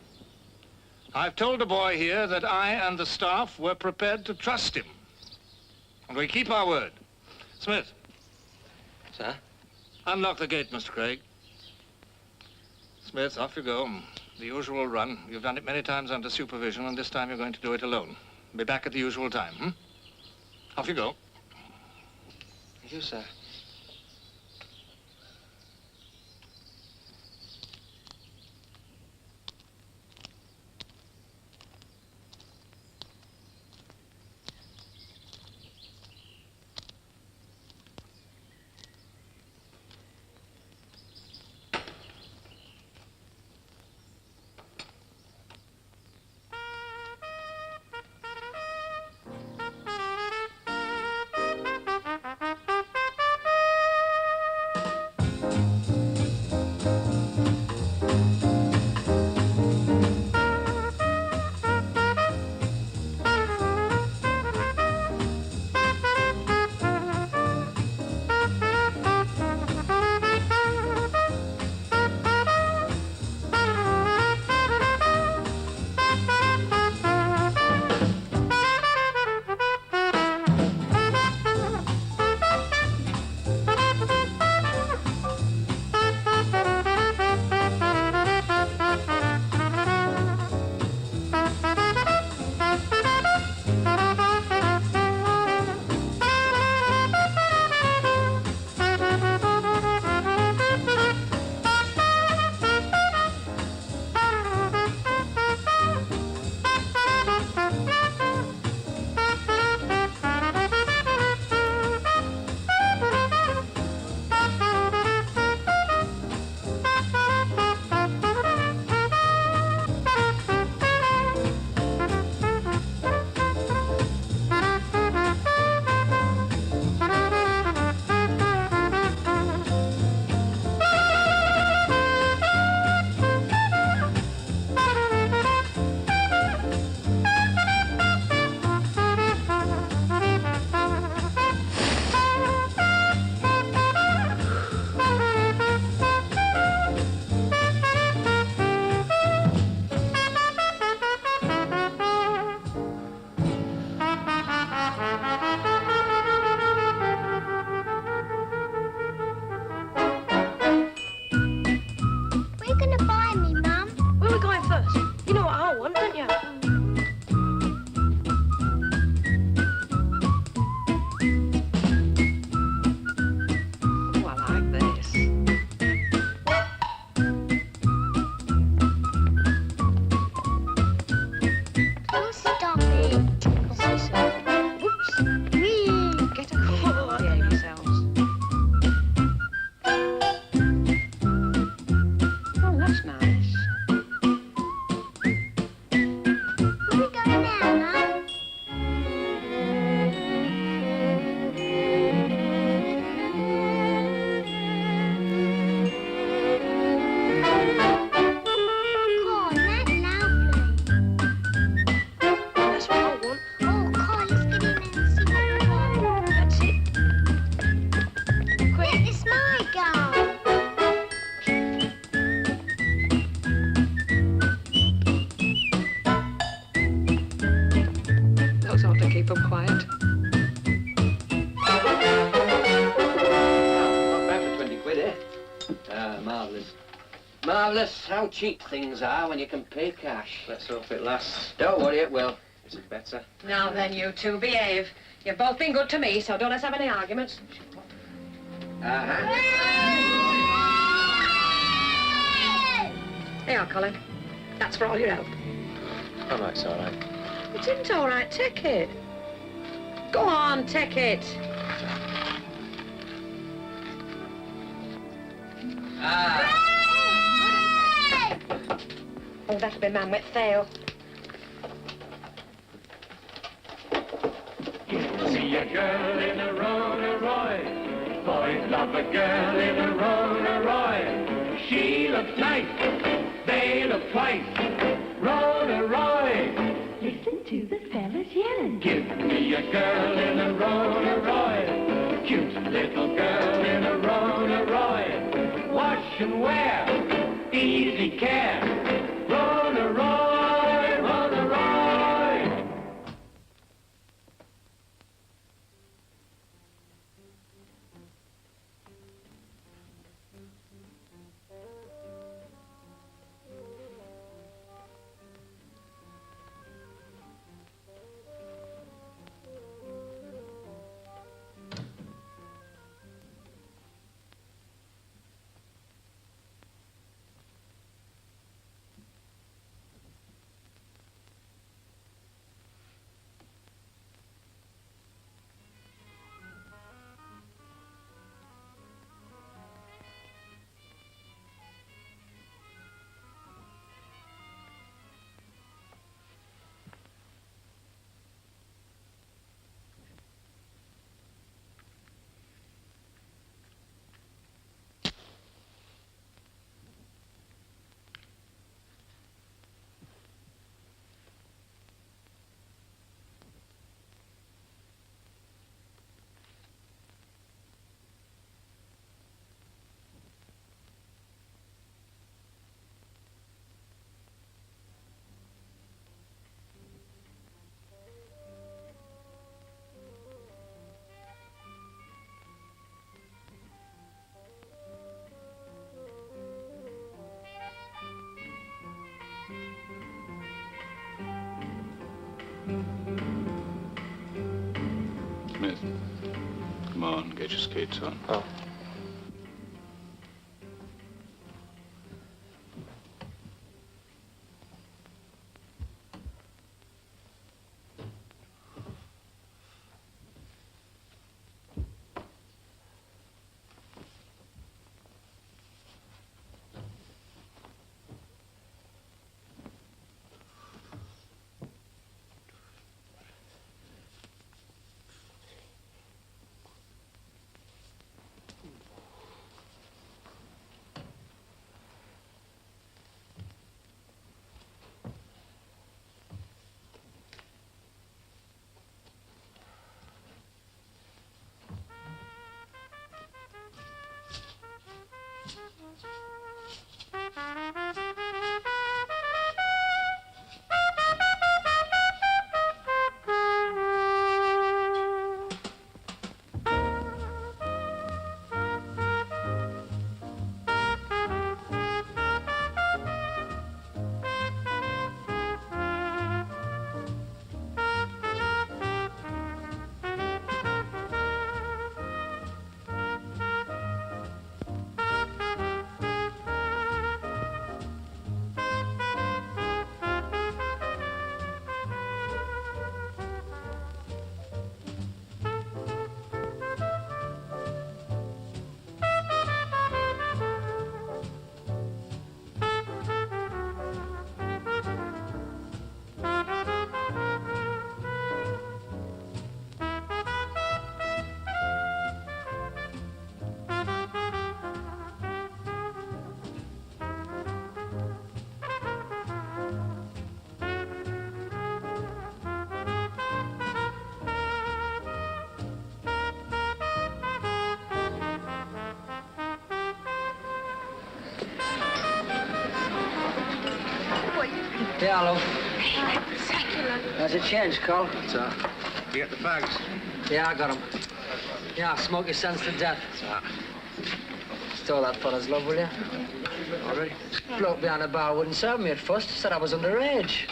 I've told the boy here that I and the staff were prepared to trust him. And we keep our word. Smith. Sir? Unlock the gate, Mr. Craig. Smith, off you go. The usual run. You've done it many times under supervision, and this time you're going to do it alone. Be back at the usual time, hmm? Off you go. Thank you, sir. keep them quiet. Not bad for 20 quid, eh? Ah, marvellous. Marvellous how cheap things are when you can pay cash. Let's hope it lasts. Don't worry, it will. Is it better? Now then, you two, behave. You've both been good to me, so don't let's have any arguments. Uh-huh. Here you are, Colin. That's for all your help. Oh, no, it's all right. It isn't all right. Take it. Go on, take it. Ah. Oh, that'll be man with fail. See a girl in a Roy. Boys love a girl in a Roy. She looks nice, they look twice. Roy. Listen to the fellas yelling. Give me a girl in a Roy. Cute little girl in a Roy. Wash and wear, easy care. Roy. Smith, come on, get your skates on. Oh. Yeah, hello. Spectacular. How's it changed, Cole? What's that? You get the fags? Yeah, I got them. Yeah, smoke your sense to death. Store that fella's love, will you? All right. Bloke behind the bar wouldn't serve me at first. Said I was underage.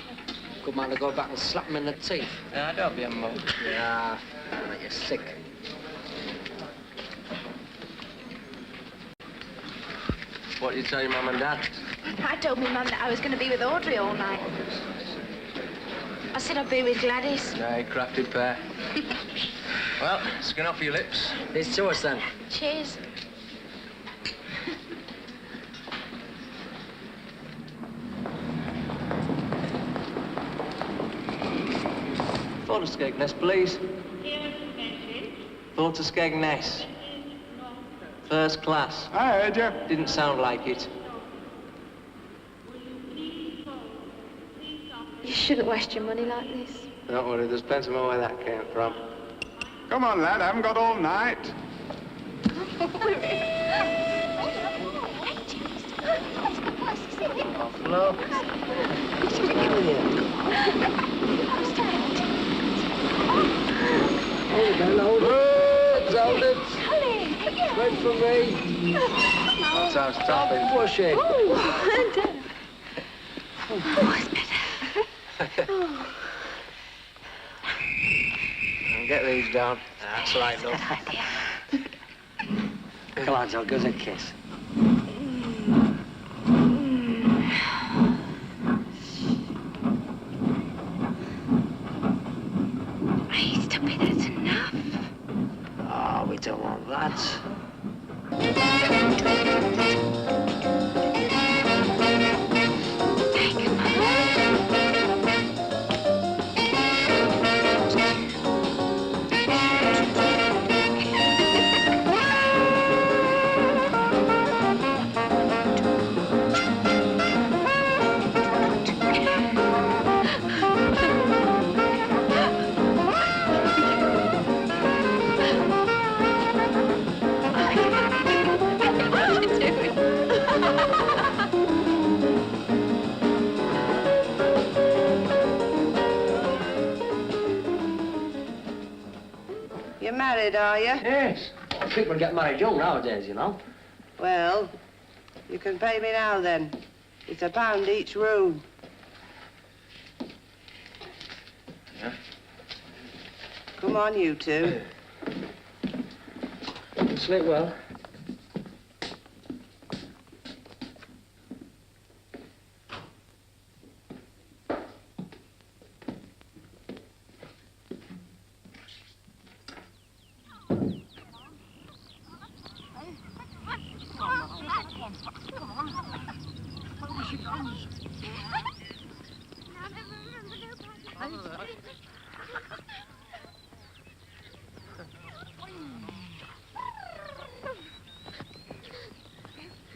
Good man to go back and slap him in the teeth. Yeah, don't be a mug. Yeah, make you sick. What did you tell your mum and dad? I told my mum that I was going to be with Audrey all night. I said I'd be with Gladys. Aye, crafty pair. Well, skin off your lips. Here's to us, then. Cheers. Photo Skegness, please. Photo Skegness. First class. I heard you. Didn't sound like it. You shouldn't waste your money like this. Don't worry, there's plenty more where that came from. Come on, lad, I haven't got all night. Hello? Hold it. Wait for me. That sounds topping. Push it. Get these down. That's right, love. Come on, Joe, give us a kiss. Hey, stop it, that's enough. Oh, we don't want that. You're married, are you? Yes. People get married young nowadays, you know. Well, you can pay me now, then. It's £1 each room. Yeah. Come on, you two. Sleep well.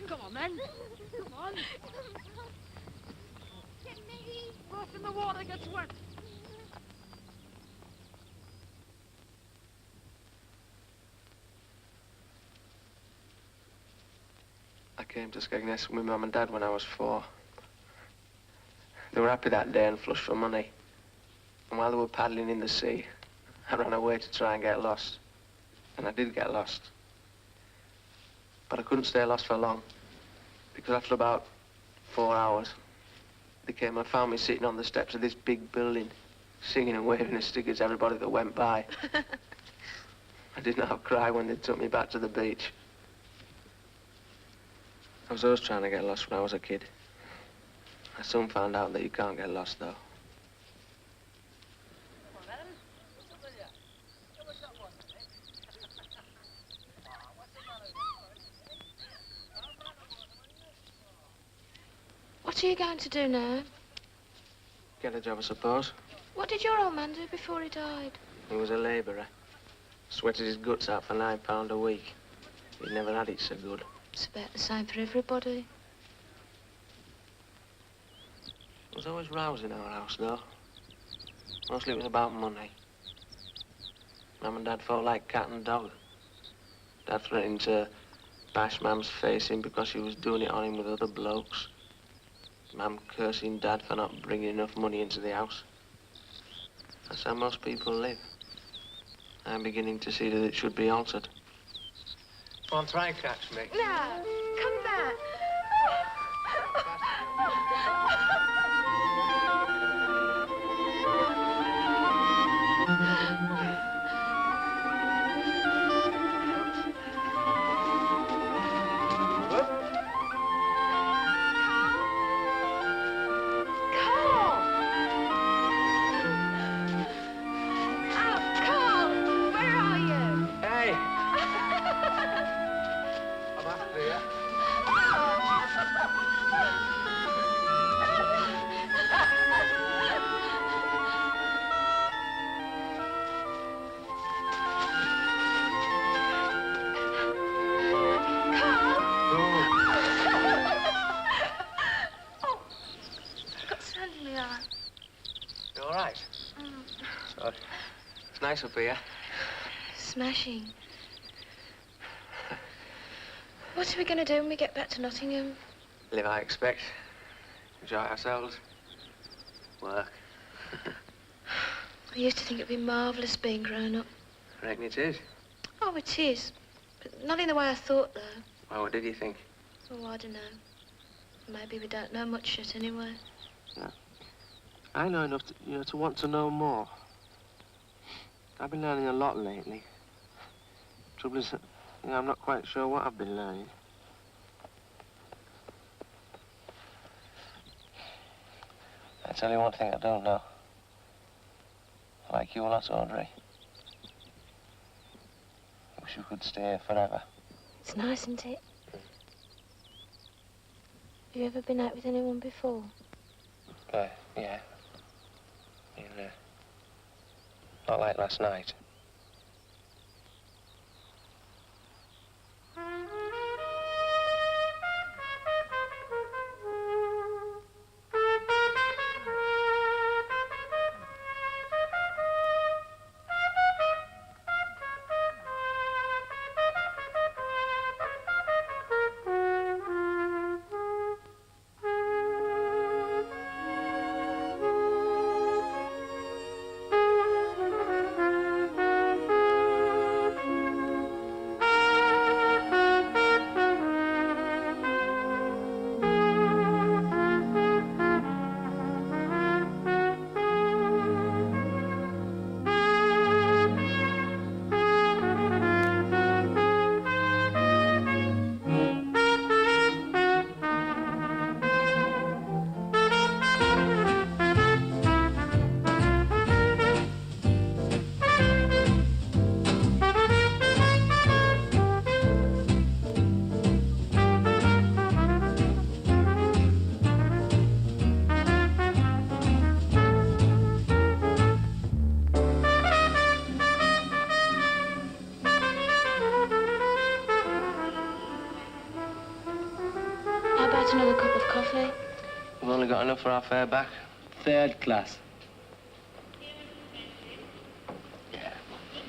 Come on, then. Come on. Off in the water gets wet. I came to Skegness with my mum and dad when I was 4. They were happy that day and flushed for money. And while they were paddling in the sea, I ran away to try and get lost. And I did get lost. But I couldn't stay lost for long, because after about 4 hours, they came and found me sitting on the steps of this big building, singing and waving a stick at everybody that went by. I did not cry when they took me back to the beach. I was always trying to get lost when I was a kid. I soon found out that you can't get lost, though. What are you going to do now? Get a job, I suppose. What did your old man do before he died? He was a labourer. Sweated his guts out for £9 a week. He never had it so good. It's about the same for everybody. There was always rows in our house, though. Mostly it was about money. Mum and Dad fought like cat and dog. Dad threatened to bash Mum's face in because she was doing it on him with other blokes. Mum cursing Dad for not bringing enough money into the house. That's how most people live. I'm beginning to see that it should be altered. Come on, try and catch me. No, come back. You all right? So, it's nice up here. Smashing. What are we going to do when we get back to Nottingham? Live, I expect. Enjoy ourselves. Work. I used to think it'd be marvellous being grown up. I reckon it is. Oh, it is. But not in the way I thought, though. Well, what did you think? Oh, I don't know. Maybe we don't know much yet anyway. No. I know enough to, to want to know more. I've been learning a lot lately. Trouble is, I'm not quite sure what I've been learning. I tell you one thing I don't know. Like you lot, Audrey. I wish you could stay here forever. It's nice, isn't it? Have you ever been out with anyone before? Yeah. Not like last night. Another cup of coffee? We've only got enough for our fare back. Third class.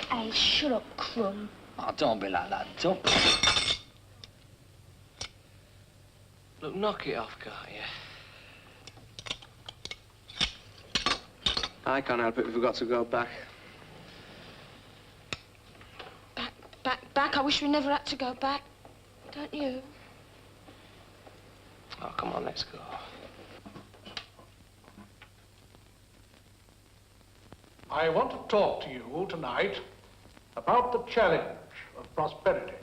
Hey, shut up, Crumb. Oh, don't be like that, Tuck. Look, knock it off, can't you? I can't help it if we've got to go back. Back? I wish we never had to go back. Don't you? Oh, come on, let's go. I want to talk to you tonight about the challenge of prosperity.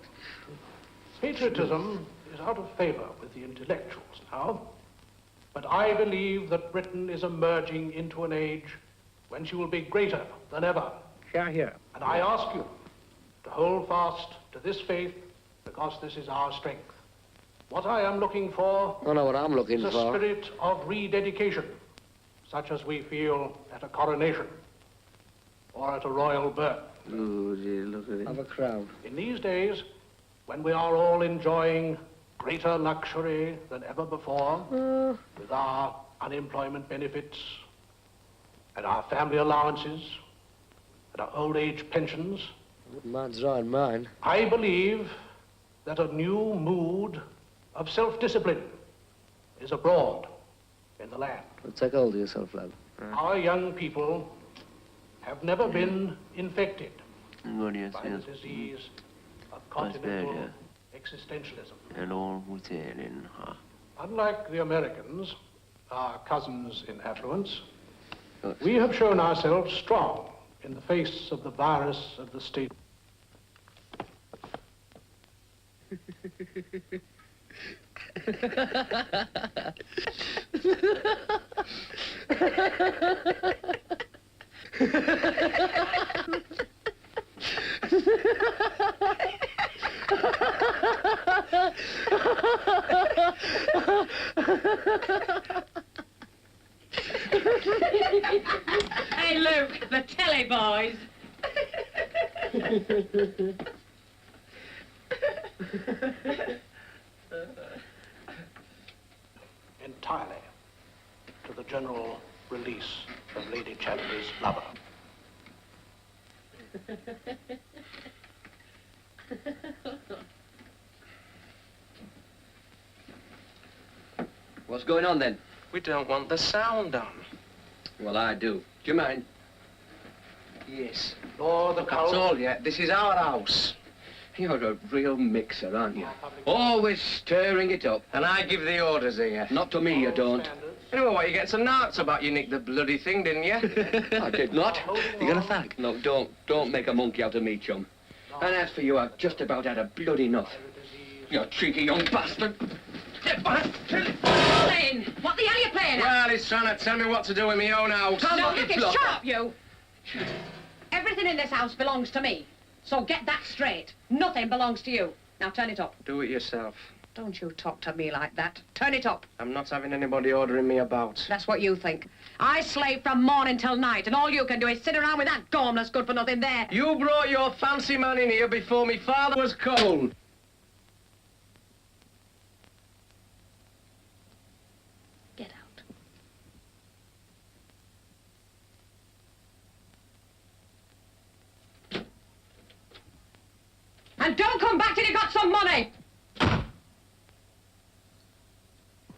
Patriotism is out of favor with the intellectuals now, but I believe that Britain is emerging into an age when she will be greater than ever. Here. And I ask you to hold fast to this faith because this is our strength. What I am looking for I know what I'm looking is a for. spirit of rededication, such as we feel at a coronation or at a royal birth. Oh, dear, look at it. Have a crown. In these days, when we are all enjoying greater luxury than ever before, with our unemployment benefits and our family allowances and our old age pensions, Mine's right, mine. I believe that a new mood of self-discipline is abroad in the land. Well, take hold of yourself, lad. Our young people have never been infected Vad jag by the ser disease of vad continental Sverige existentialism. eller hotellen har. Unlike the Americans, our cousins in affluence, we have shown ourselves strong in the face of the virus of the state. Hey, Luke, the telly boys. Entirely to the general release of Lady Chatterley's lover. What's going on then? We don't want the sound on. Well, I do. Do you mind? Yes. Oh, that's all, yeah. This is our house. You're a real mixer, aren't you? Always stirring it up. And I give the orders here. Not to me, you don't. Anyway, what, you get some notes about you nicked the bloody thing, didn't you? I did not. You gonna thank? No, don't make a monkey out of me, chum. And as for you, I've just about had a bloody enough. You cheeky young bastard. Playing? What the hell are you playing at? Well, he's trying to tell me what to do with my own house. No, look, shut up, you. Everything in this house belongs to me. So get that straight. Nothing belongs to you. Now turn it up. Do it yourself. Don't you talk to me like that. Turn it up. I'm not having anybody ordering me about. That's what you think. I slave from morning till night, and all you can do is sit around with that gormless good-for-nothing there. You brought your fancy man in here before me father was cold. Get out. And don't come back till you got some money.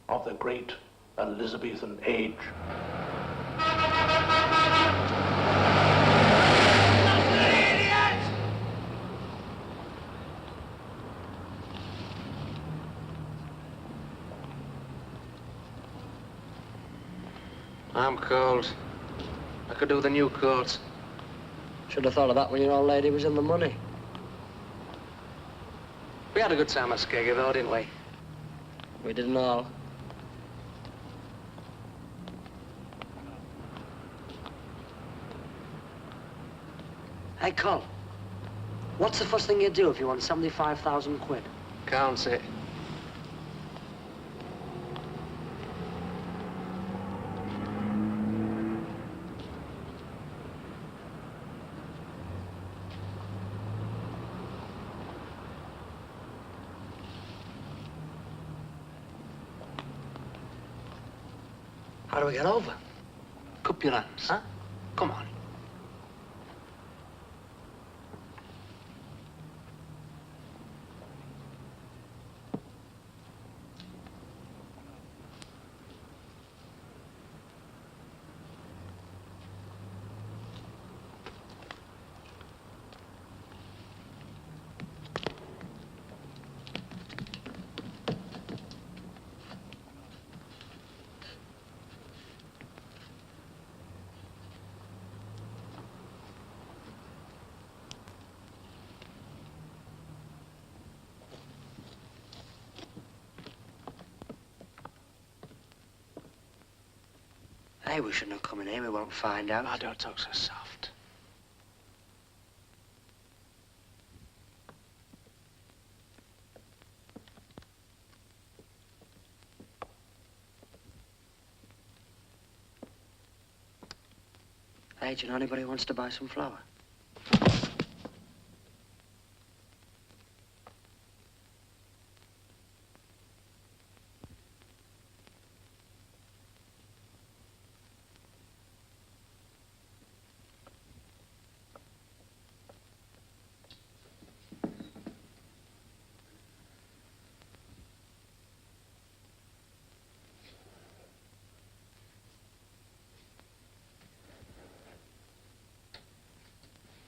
Of the great Elizabethan age. I'm cold. I could do the new coat. Should have thought of that when your old lady was in the money. We had a good time at Skeggy, though, didn't we? We didn't all. Hey, Col. What's the first thing you'd do if you won 75,000 quid? Count it. How do we get over? Cup your hands. Huh? Come on. Hey, we shouldn't have come in here. We won't find out. Oh, don't talk so soft. Hey, do you know anybody who wants to buy some flour?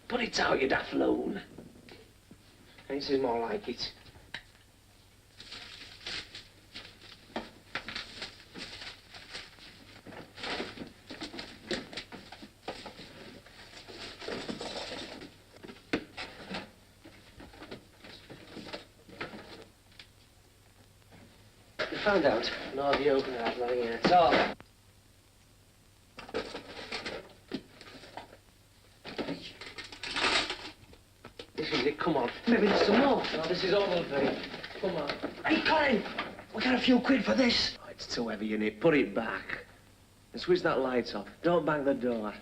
Put it out, you daft loon. This is more like it. You found out? No, you. Right, nothing here. So, This is it, come on. Maybe there's some more. no, this is Ovaltine. Come on. Hey, Colin, we got a few quid for this. Oh, it's too heavy, innit? Put it back. And switch that light off. Don't bang the door.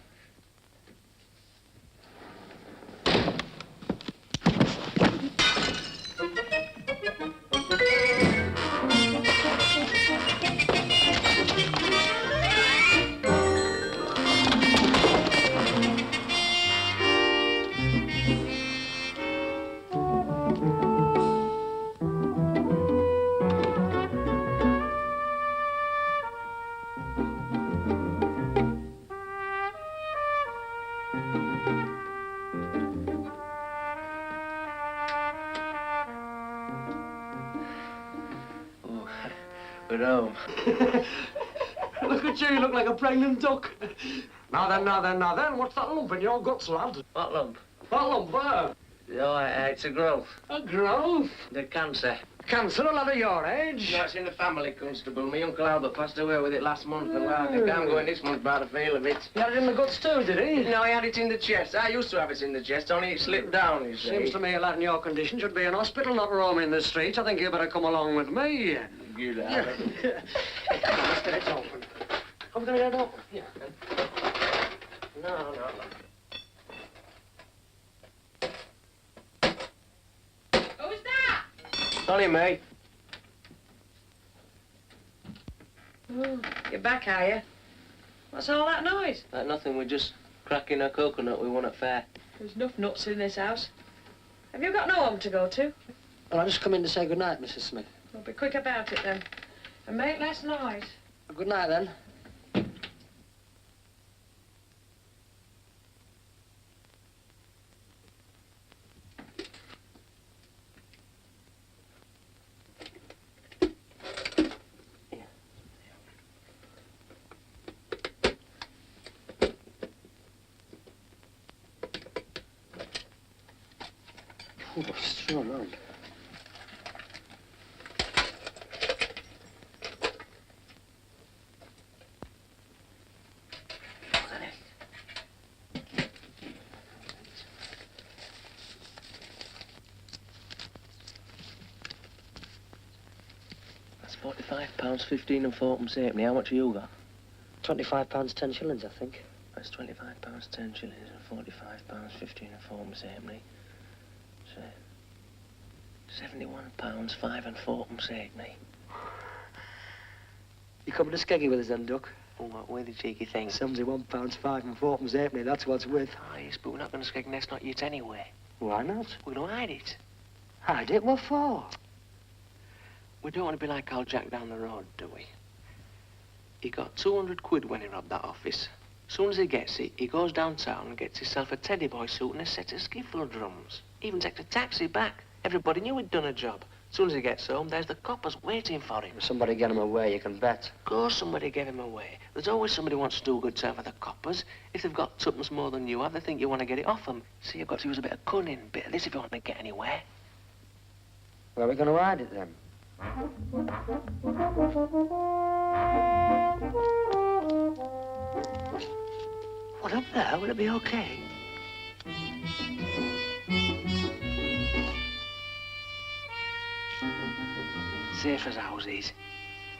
We're home. Look at you look like a pregnant duck. Now then, what's that lump in your guts, lad? What lump? That lump there. Oh, it's a growth. A growth? The cancer. Cancer, a lad of your age? No, it's in the family, Constable. My Uncle Albert passed away with it last month, and I think I'm going this month by the feel of it. He had it in the guts too, did he? No, he had it in the chest. I used to have it in the chest, only it slipped down, you see. Seems to me a lad in your condition should be in hospital, not roaming the streets. I think you better come along with me. You Come on, let's get it open. Are we going to get it open? Yeah. No. Who's that? Only me. Oh, you're back, are you? What's all that noise? Nothing, we're just cracking a coconut we won at fair. There's enough nuts in this house. Have you got no home to go to? Well, I just come in to say good night, Mrs. Smith. Well, be quick about it then. And make less noise. Good night, then. Oh, it's thrown around. That's £45, 15 and 4 halfpenny. How much have you got? £25, 10 shillings, I think. That's £25, 10 shillings and £45, 15 and 4 halfpenny. So, £71, 5 and 4 halfpenny. You coming to Skeggy with us then, Duck? Oh, what with the cheeky thing? £71, 5 and 4 halfpenny, that's what's with. Oh, yes, but we're not going to skeg nest, not yet anyway. Why not? We're going to hide it. Hide it? What for? We don't want to be like old Jack down the road, do we? He got 200 quid when he robbed that office. As soon as he gets it, he goes downtown and gets himself a teddy boy suit and a set of skiffle drums. Even takes a taxi back. Everybody knew he'd done a job. As soon as he gets home, there's the coppers waiting for him. Somebody get him away, you can bet. Of course somebody gave him away. There's always somebody who wants to do a good turn for the coppers. If they've got tuppence more than you have, they think you want to get it off them. So you've got to use a bit of cunning, a bit of this if you want to get anywhere. Where are we going to hide it then? What, up there? Will it be okay? Safe as houses.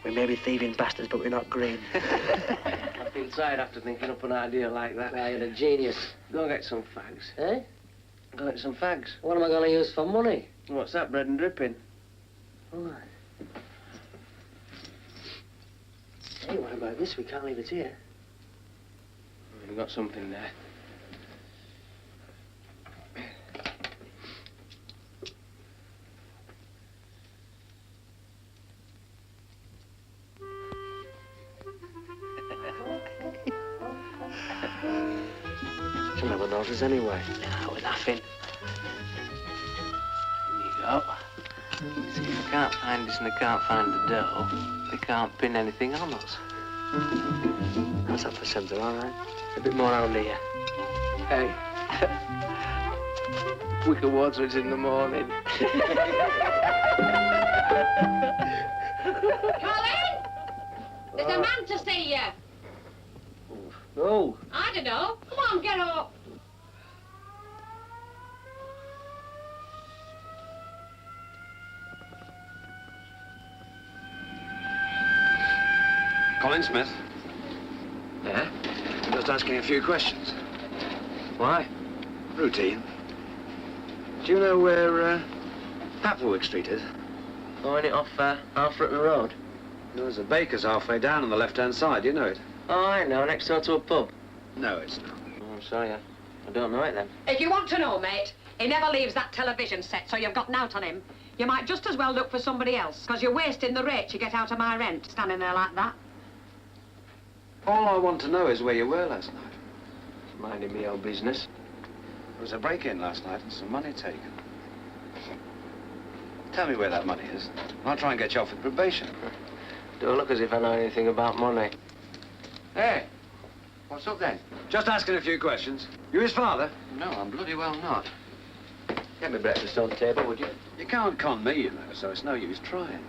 We may be thieving bastards, but we're not green. I feel tired after thinking up an idea like that. Ah, you're a genius. Go and get some fags. Eh? Go get some fags. What am I going to use for money? What's that, bread and dripping? All right. Hey, what about this? We can't leave it here. You've got something there. I never noticed anyway. Nah, we're laughing. Here you go. See, if I can't find this and I can't find the dough, they can't pin anything on us. How's that for centre, all right? A bit more out here. Hey. Wicker Wadsworth's in the morning. Colin! There's a man to see you. No. I don't know. Come on, get up. Colin Smith. Yeah? I'm just asking you a few questions. Why? Routine. Do you know where Papperwick Street is? Oh, ain't it off Alfreton Road? There's a baker's halfway down on the left-hand side. You know it? Oh, I know, next door to a pub. No, it's not. Oh, I'm sorry, I don't know it then. If you want to know, mate, he never leaves that television set, so you've got an out on him. You might just as well look for somebody else, because you're wasting the rate you get out of my rent, standing there like that. All I want to know is where you were last night. Minding me own business. There was a break-in last night and some money taken. Tell me where that money is. I'll try and get you off with probation. Don't look as if I know anything about money. Hey, what's up then? Just asking a few questions. You his father? No, I'm bloody well not. Get me breakfast on the table, would you? You can't con me, you know, so it's no use trying.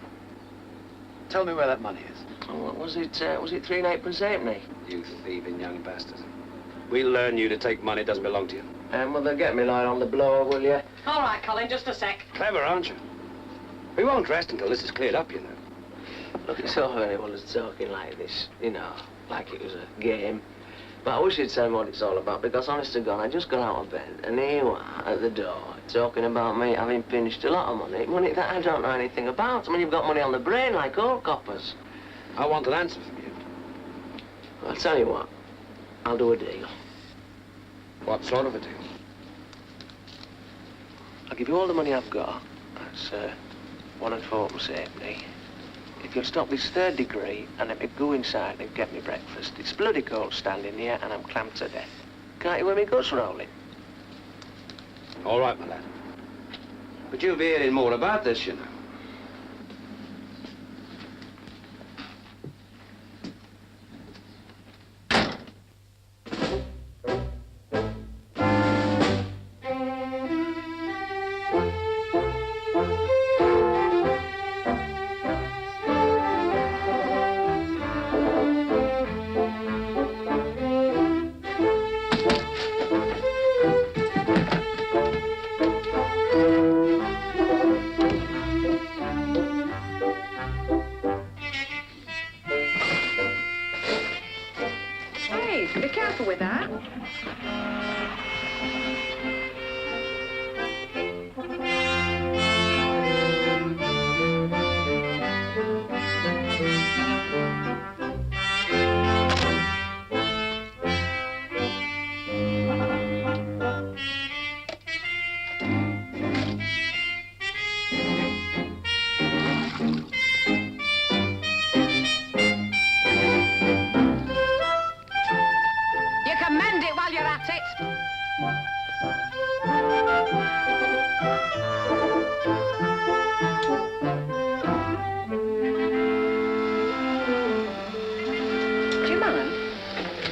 Tell me where that money is. Oh, what was it 3 and 8 pence halfpenny? You thieving young bastard. We'll learn you to take money that doesn't belong to you. Well, then get me light on the blower, will you? All right, Colin, just a sec. Clever, aren't you? We won't rest until this is cleared up, you know. Look, it's all very well as talking like this, you know, like it was a game. But I wish you'd tell me what it's all about, because honest to God, I just got out of bed, and here you are at the door, talking about me having pinched a lot of money that I don't know anything about. I mean, you've got money on the brain like all coppers. I want an answer from you. Well, I'll tell you what, I'll do a deal. What sort of a deal? I'll give you all the money I've got. That's 1 and 4 pence halfpenny. If you'll stop this 3rd degree and let me go inside and get me breakfast. It's bloody cold standing here and I'm clamped to death. Can't you hear me guts rolling? All right, my lad. But you'll be hearing more about this, you know. Be careful with that.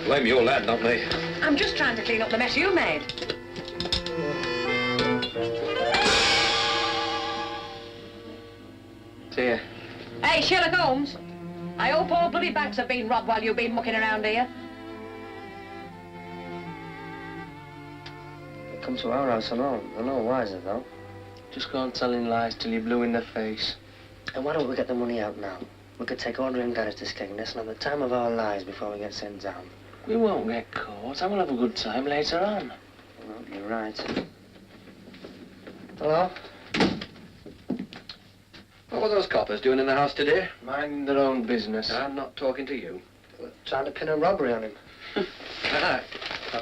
Blame your lad, not me. I'm just trying to clean up the mess you made. See ya. Hey, Sherlock Holmes. I hope all bloody banks have been robbed while you've been mucking around here. Come to our house alone. They're no wiser, though. Just go on telling lies till you're blue in the face. And why don't we get the money out now? We could take order in Garris to Skegness and have the time of our lives before we get sent down. We won't get caught. I will have a good time later on. Well, you're right. Hello? What were those coppers doing in the house today? Minding their own business. I'm not talking to you. We're trying to pin a robbery on him. I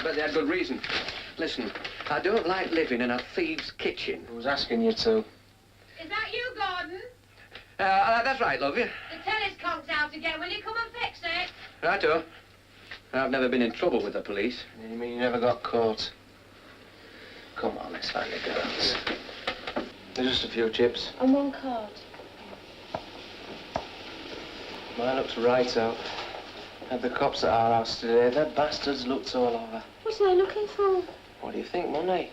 bet they had good reason. Listen, I don't like living in a thief's kitchen. I was asking you to. Is that you, Gordon? That's right, love you. The telly's conked out again. Will you come and fix it? Righto. I've never been in trouble with the police. You mean you never got caught? Come on, let's find the girls. There's just a few chips. And one card. Mine looks right out. Had the cops at our house today. That bastards looked all over. What's they looking for? What do you think, money?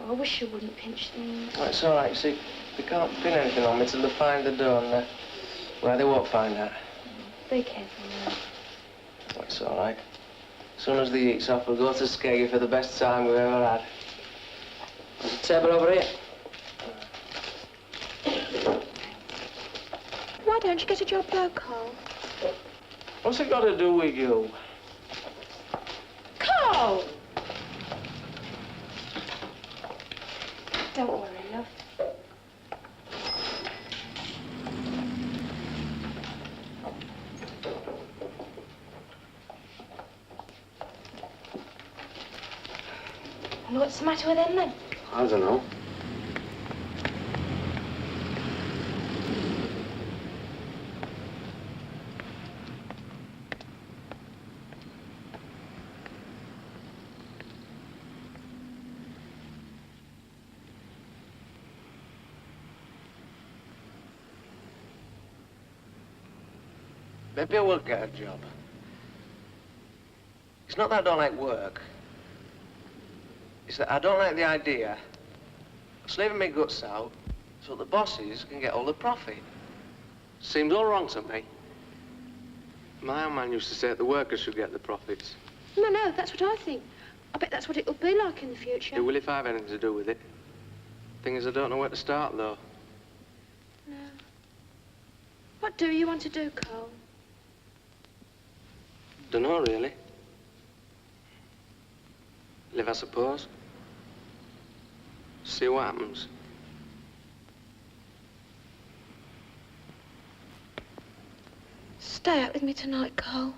Oh, I wish you wouldn't pinch things. Well, it's all right, you see. They can't pin anything on me till they find the door, and well, they won't find that. Be careful now. Well, it's all right. As soon as the heat's off, we'll go to Skeggy for the best time we've ever had. There's a table over here. Why don't you get a job local? What's it got to do with you? Cole! Don't worry, love. And what's the matter with him then? I don't know. Maybe I will get a job. It's not that I don't like work. It's that I don't like the idea of slaving my guts out so the bosses can get all the profit. Seems all wrong to me. My old man used to say that the workers should get the profits. No, that's what I think. I bet that's what it'll be like in the future. It will if I have anything to do with it. Thing is, I don't know where to start, though. No. What do you want to do, Cole? Don't know, really. Live, I suppose. See what happens. Stay out with me tonight, Cole.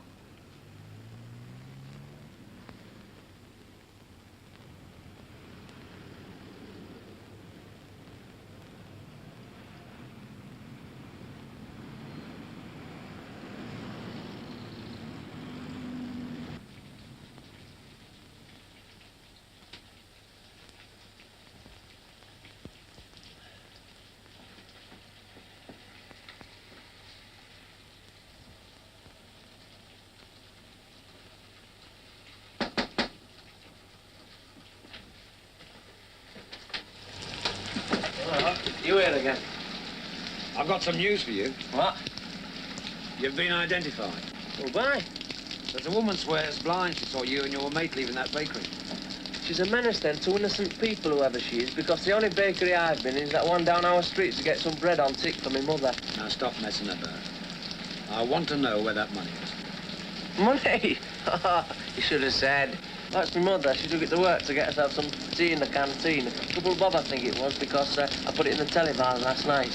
You here again? I've got some news for you. What? You've been identified. Well, why? There's a woman swears blind she saw you and your mate leaving that bakery. She's a menace then to innocent people, whoever she is, because the only bakery I've been in is that one down our street to get some bread on tick for my mother. Now stop messing about. I want to know where that money is. Money? You should have said. That's my mother. She took it to work to get herself some tea in the canteen. A couple bob, I think it was, because I put it in the telly bar last night,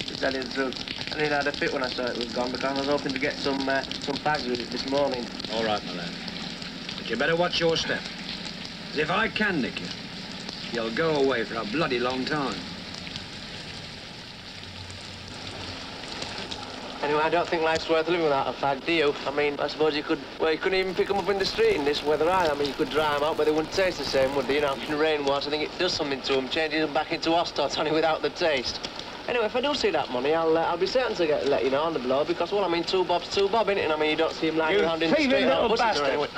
to tell you the truth. I nearly had a fit when I saw it was gone, because I was hoping to get some fags with it this morning. All right, my lad. But you better watch your step. 'Cause if I can nick you, you'll go away for a bloody long time. Anyway, I don't think life's worth living without a fag, do you? I mean, I suppose you could, well, you couldn't even pick them up in the street in this weather either. I mean, you could dry them out, but they wouldn't taste the same, would they? You know, in rainwater, I think it does something to them, changes them back into Ostots, only without the taste. Anyway, if I do see that money, I'll be certain to let you know on the blow, because, well, I mean, 2 bob's 2 bob, innit? And I mean, you don't see him lying around in the street. Little bastard.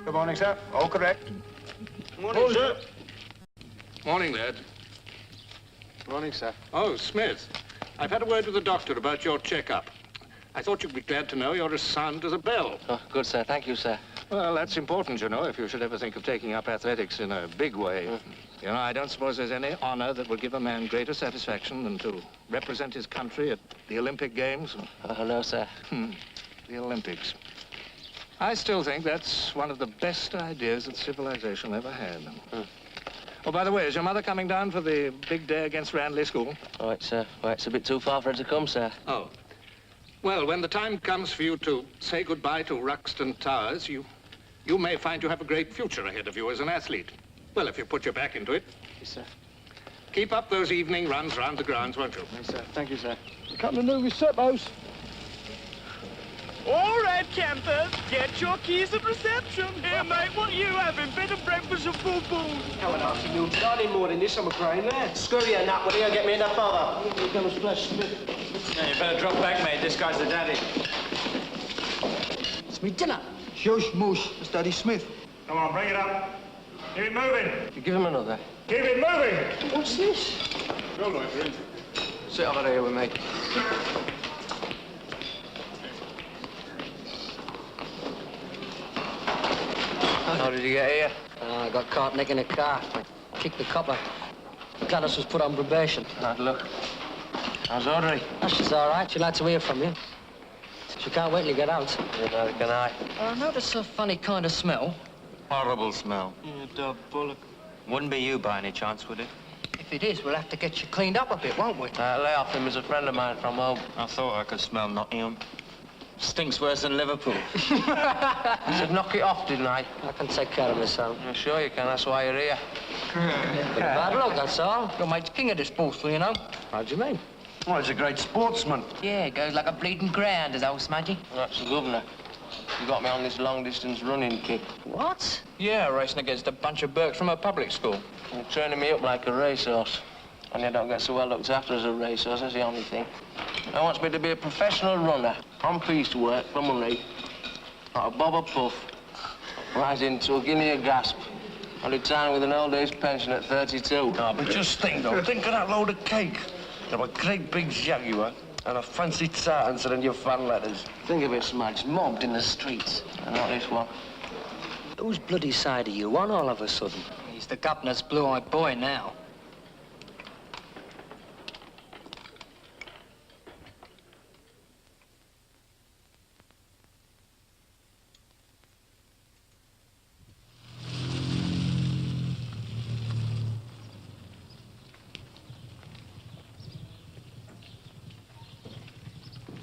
Good morning, sir. All correct. Morning, sir. Morning, lad. Morning, sir. Oh, Smith. I've had a word with the doctor about your checkup. I thought you'd be glad to know you're as sound as a bell. Oh, good, sir. Thank you, sir. Well, that's important, you know, if you should ever think of taking up athletics in a big way. You know, I don't suppose there's any honor that would give a man greater satisfaction than to represent his country at the Olympic Games. Oh, no, sir. The Olympics. I still think that's one of the best ideas that civilization ever had. Oh, by the way, is your mother coming down for the big day against Randley School? Oh, it's a bit too far for her to come, sir. Oh. Well, when the time comes for you to say goodbye to Ruxton Towers, you may find you have a great future ahead of you as an athlete. Well, if you put your back into it. Yes, sir. Keep up those evening runs round the grounds, won't you? Yes, sir. Thank you, sir. Couple of new suppos. All right, campers, get your keys of reception. Here, mate, what are you having? Bit of breakfast or food? Come on, afternoon. I need more than this, I'm afraid, man. Screw you, nut, will you? Get me in the bother. Here comes Flash Smith. Yeah, you better drop back, mate. This guy's the daddy. It's me dinner. Shush, mush. It's Daddy Smith. Come on, bring it up. Keep it moving. You give him another. Keep it moving. What's this? Go, Lloyd, Sit over here with me. How did you get here? I got caught nicking a car. I kicked the copper. Gladys was put on probation. Hard luck. How's Audrey? Oh, she's all right. She'd like to hear from you. She can't wait till you get out. Yeah, neither can I. I noticed a funny kind of smell. Horrible smell. Yeah, dog bullock. Wouldn't be you by any chance, would it? If it is, we'll have to get you cleaned up a bit, won't we? Lay off him as a friend of mine from home. I thought I could smell Nottingham. Stinks worse than Liverpool. I said knock it off, didn't I? I can take care of myself. I'm sure you can, that's why you're here. Bit of bad luck, that's all. Your mate's king of this boothful, you know. How do you mean? Oh, he's a great sportsman. Yeah, goes like a bleeding grand, his old smudgy. That's the governor. You got me on this long-distance running kick. What? Yeah, racing against a bunch of Burks from a public school. You're training me up like a racehorse. And you don't get so well looked after as a racehorse, that's the only thing. He wants me to be a professional runner, on piecework, for money. Not a bob a puff. Right into a guinea a gasp. I'll retire with an old age pension at 32. No, but just think, though. Think of that load of cake. You have a great big Jaguar and a fancy tartan in your fan letters. Think of it, Smags, mobbed in the streets. And not this one. Whose bloody side are you on all of a sudden? He's the governor's blue-eyed boy now.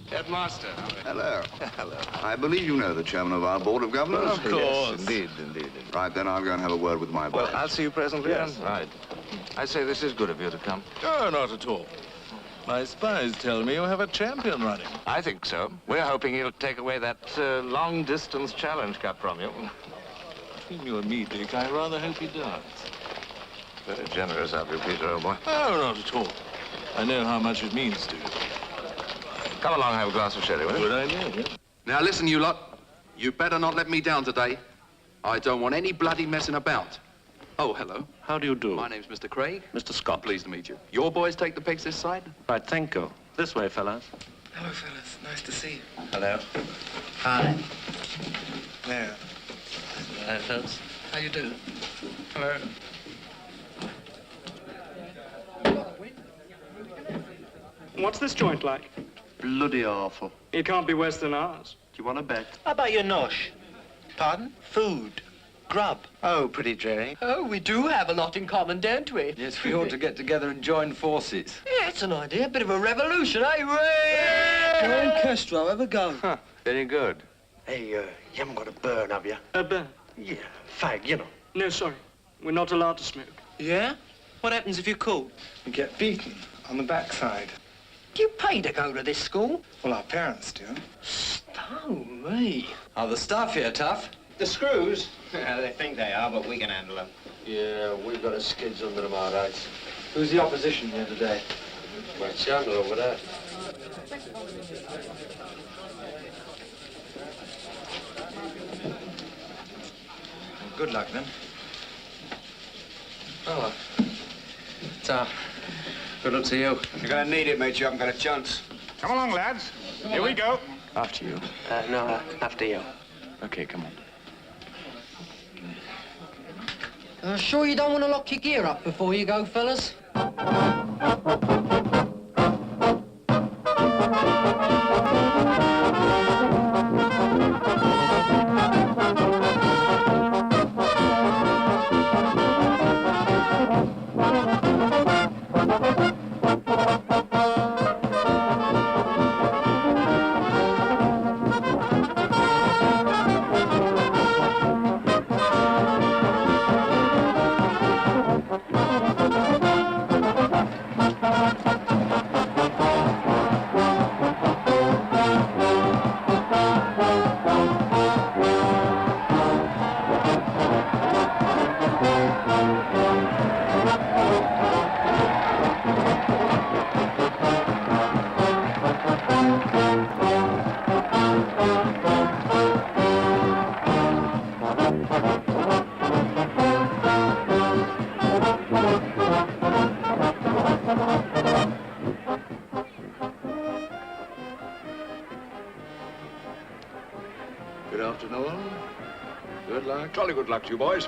Headmaster. Hello. Hello. I believe you know the chairman of our Board of Governors? Of course. Yes, indeed, indeed. Right, then I'll go and have a word with my boss. Well, I'll see you presently. Yes. Then. Right. I say this is good of you to come. Oh, not at all. My spies tell me you have a champion running. I think so. We're hoping he'll take away that long-distance challenge cup from you. Between you and me, Dick, I rather hope he does. Very generous of you, Peter, old boy. Oh, not at all. I know how much it means to you. Come along, have a glass of sherry, will you? Good idea, yeah. Now listen, you lot. You better not let me down today. I don't want any bloody messing about. Oh, hello. How do you do? My name's Mr. Craig. Mr. Scott. Pleased to meet you. Your boys take the pigs this side? Right, thank you. This way, fellas. Hello, fellas. Nice to see you. Hello. Hi. There. Hi, fellas. How you doing? Hello. What's this joint like? Bloody awful. It can't be worse than ours. Do you want to bet? How about your nosh? Pardon? Food. Grub. Oh, pretty dreary. Oh, we do have a lot in common, don't we? Yes, we ought to get together and join forces. Yeah, it's an idea. A bit of a revolution, eh, Ray? Join Castro, have a go. Huh, very good. Hey, you haven't got a burn, have you? A burn? Yeah, fag, you know. No, sorry. We're not allowed to smoke. Yeah? What happens if you're caught? You get beaten on the backside. Do you pay to go to this school? Well, our parents do. Oh, me. Are the staff here tough? The screws? They think they are, but we can handle them. Yeah, we've got a skids under them, all right. Who's the opposition here today? My Chandler over there. Good luck, then. Oh, Ta. Good luck to you. You're gonna need it, mate. You haven't got a chance. Come along, lads. Here we go. After you. No, after you. Okay, come on. Sure you don't want to lock your gear up before you go, fellas? Good afternoon. Good luck. Jolly good luck to you, boys.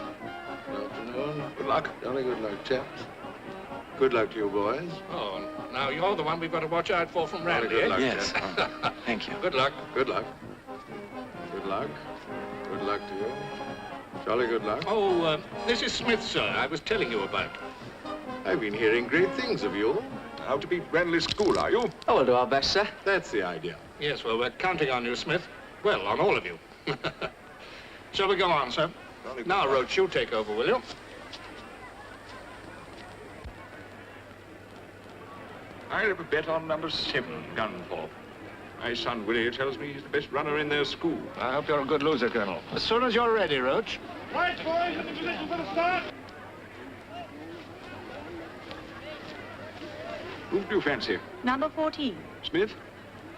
Good afternoon. Good luck. Jolly good luck, chaps. Good luck to you, boys. Oh, now you're the one we've got to watch out for from Randy, Good luck, eh? chaps. Thank you. Good luck. Good luck. Good luck. Good luck to you. Jolly good luck. Oh, this is Smith, sir. I was telling you about. I've been hearing great things of you. How to beat Ranelagh School, are you? Oh, we'll do our best, sir. That's the idea. Yes, well, we're counting on you, Smith. Well, on all of you. Shall we go on, sir? Now, Roach, you take over, will you? I have a bet on number 7, Gunthorpe. My son Willie tells me he's the best runner in their school. I hope you're a good loser, Colonel. As soon as you're ready, Roach. Right, boys, in the position for the start. Who do you fancy? Number 14. Smith?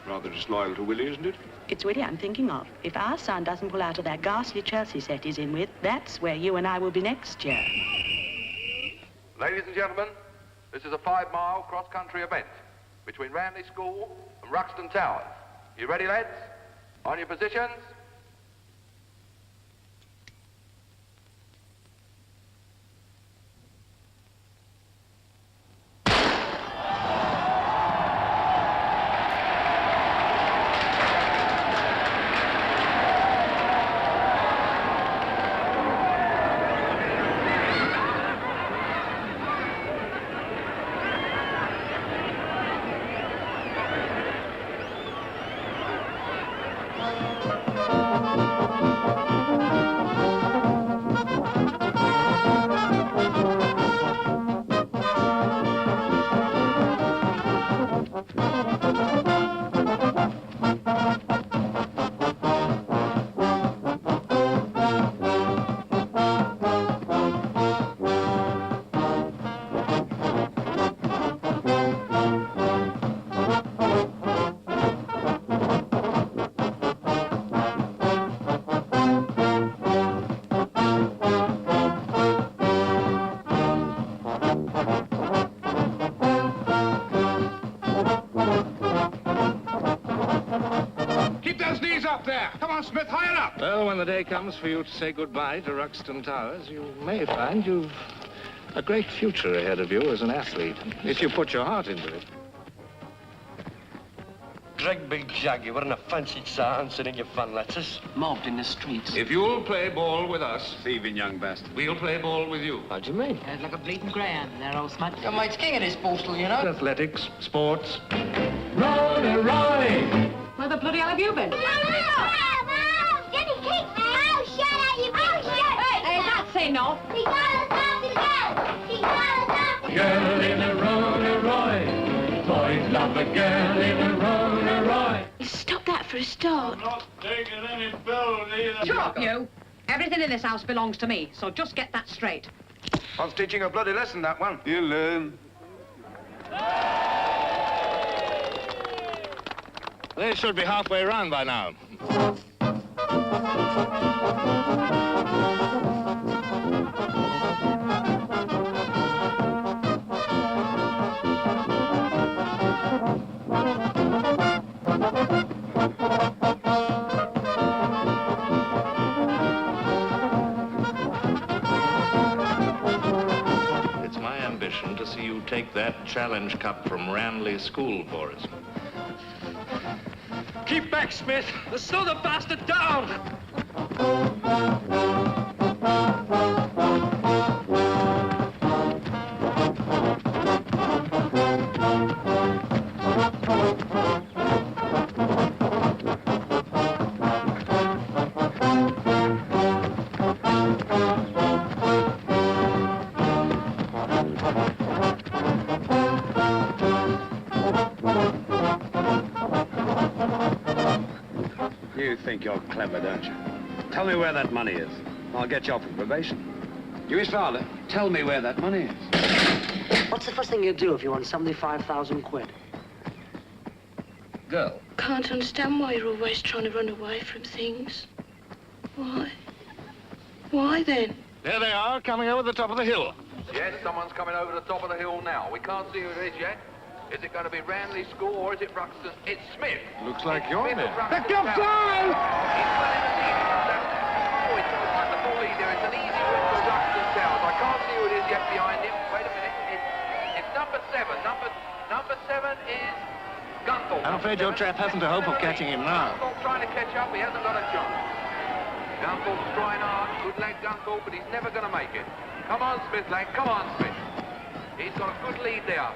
Rather disloyal to Willie, isn't it? It's Willie I'm thinking of. If our son doesn't pull out of that ghastly Chelsea set he's in with, that's where you and I will be next year. Ladies and gentlemen, this is a 5-mile cross-country event between Ranelagh School and Ruxton Towers. You ready, lads? On your positions? Smith, higher up! Well, when the day comes for you to say goodbye to Ruxton Towers, you may find you've a great future ahead of you as an athlete, if you put your heart into it. Great big jaguar and a fancy chance in your fun letters. Mobbed in the streets. If you'll play ball with us, thieving young bastard, we'll play ball with you. What do you mean? Like a bleeding greyhound in there, old smut. Your mate's king of this postal, you know. Athletics, sports. Roy, Roy! Where the bloody hell have you been? Hey, that's enough. Girl in a Roy, boys love a girl in a Roy. Stop that for a start. I'm not taking any bills either. Shut up, you. Everything in this house belongs to me, so just get that straight. I was teaching a bloody lesson, that one. You'll learn. They should be halfway round by now. take that challenge cup from Ranley School for us. Keep back, Smith. Slow the bastard down. You think you're clever, don't you? Tell me where that money is. I'll get you off of probation. You his father. Tell me where that money is. What's the first thing you do if you want 75,000 quid? Girl. Can't understand why you're always trying to run away from things. Why? Why then? There they are, coming over the top of the hill. Yes, someone's coming over the top of the hill now. We can't see who it is yet. Is it going to be Ranley School or is it Ruxton? It's Smith. Looks like your man. The jump down! He's well in the lead. Oh, it's all right, the full lead there. It's an easy win for Ruxton Towers. I can't see who it is yet behind him. Wait a minute. It's number 7. Number 7 is Gunthorpe. I'm afraid your chap hasn't a hope of catching him now. Gunthorpe trying to catch up. He hasn't got a chance. Gunthorpe's trying hard. Good leg, Gunthorpe, but he's never going to make it. Come on, Smith, lad. Come on, Smith. He's got a good lead there.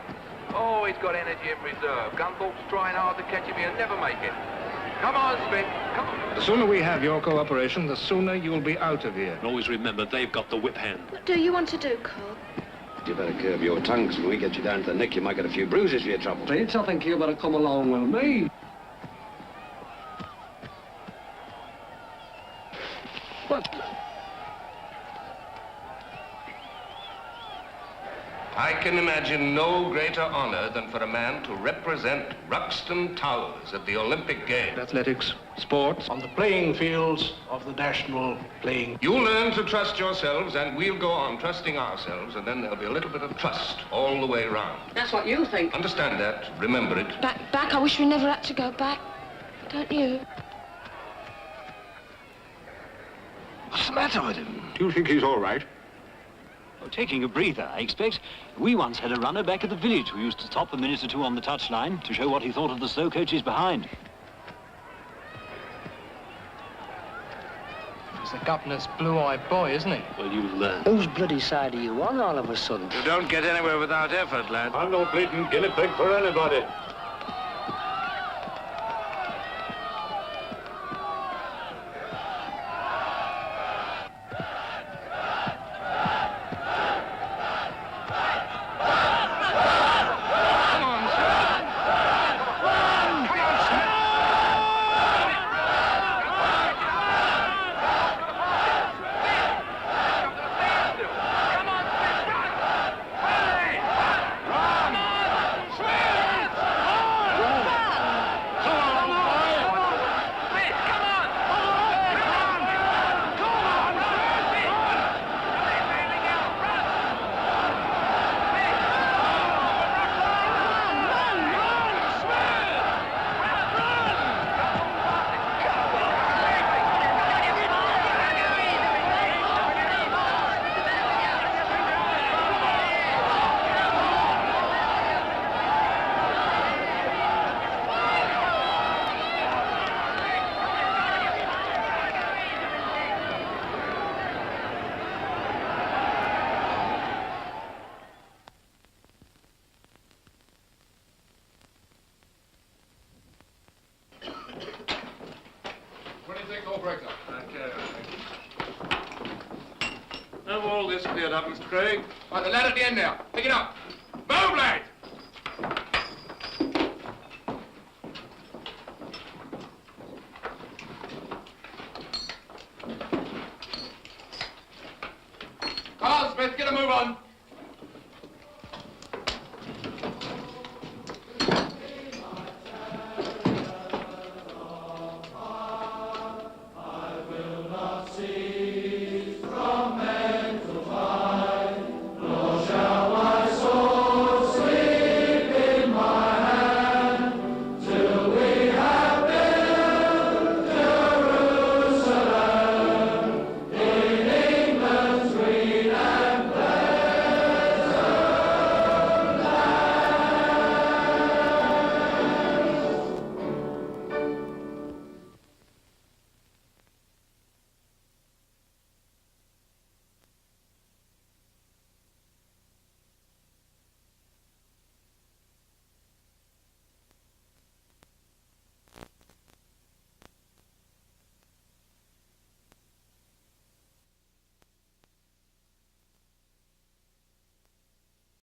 Oh, he's got energy in reserve. Gunthorpe's trying hard to catch him. He'll never make it. Come on, Smith. Come on. The sooner we have your cooperation, the sooner you'll be out of here. And always remember, they've got the whip hand. What do you want to do, Carl? You better curb your tongue, 'cause when we get you down to the nick, you might get a few bruises for your trouble. Pete, I think you better come along with me. What? I can imagine no greater honor than for a man to represent Ruxton Towers at the Olympic Games. Athletics, sports. On the playing fields of the national playing. You learn to trust yourselves, and we'll go on trusting ourselves, and then there'll be a little bit of trust all the way round. That's what you think. Understand that. Remember it. Back. I wish we never had to go back. Don't you? What's the matter with him? Do you think he's all right? Oh, taking a breather, I expect. We once had a runner back at the village who used to stop a minute or two on the touchline to show what he thought of the slow coaches behind. He's the governor's blue-eyed boy, isn't he? Well, you learn. Whose bloody side are you on all of a sudden? You don't get anywhere without effort, lad. I'm no bleating guinea pig for anybody. Have all this cleared up, Mr. Craig? Right, the lad at the end now. Pick it up. Move, lad! Come on, Smith, get a move on.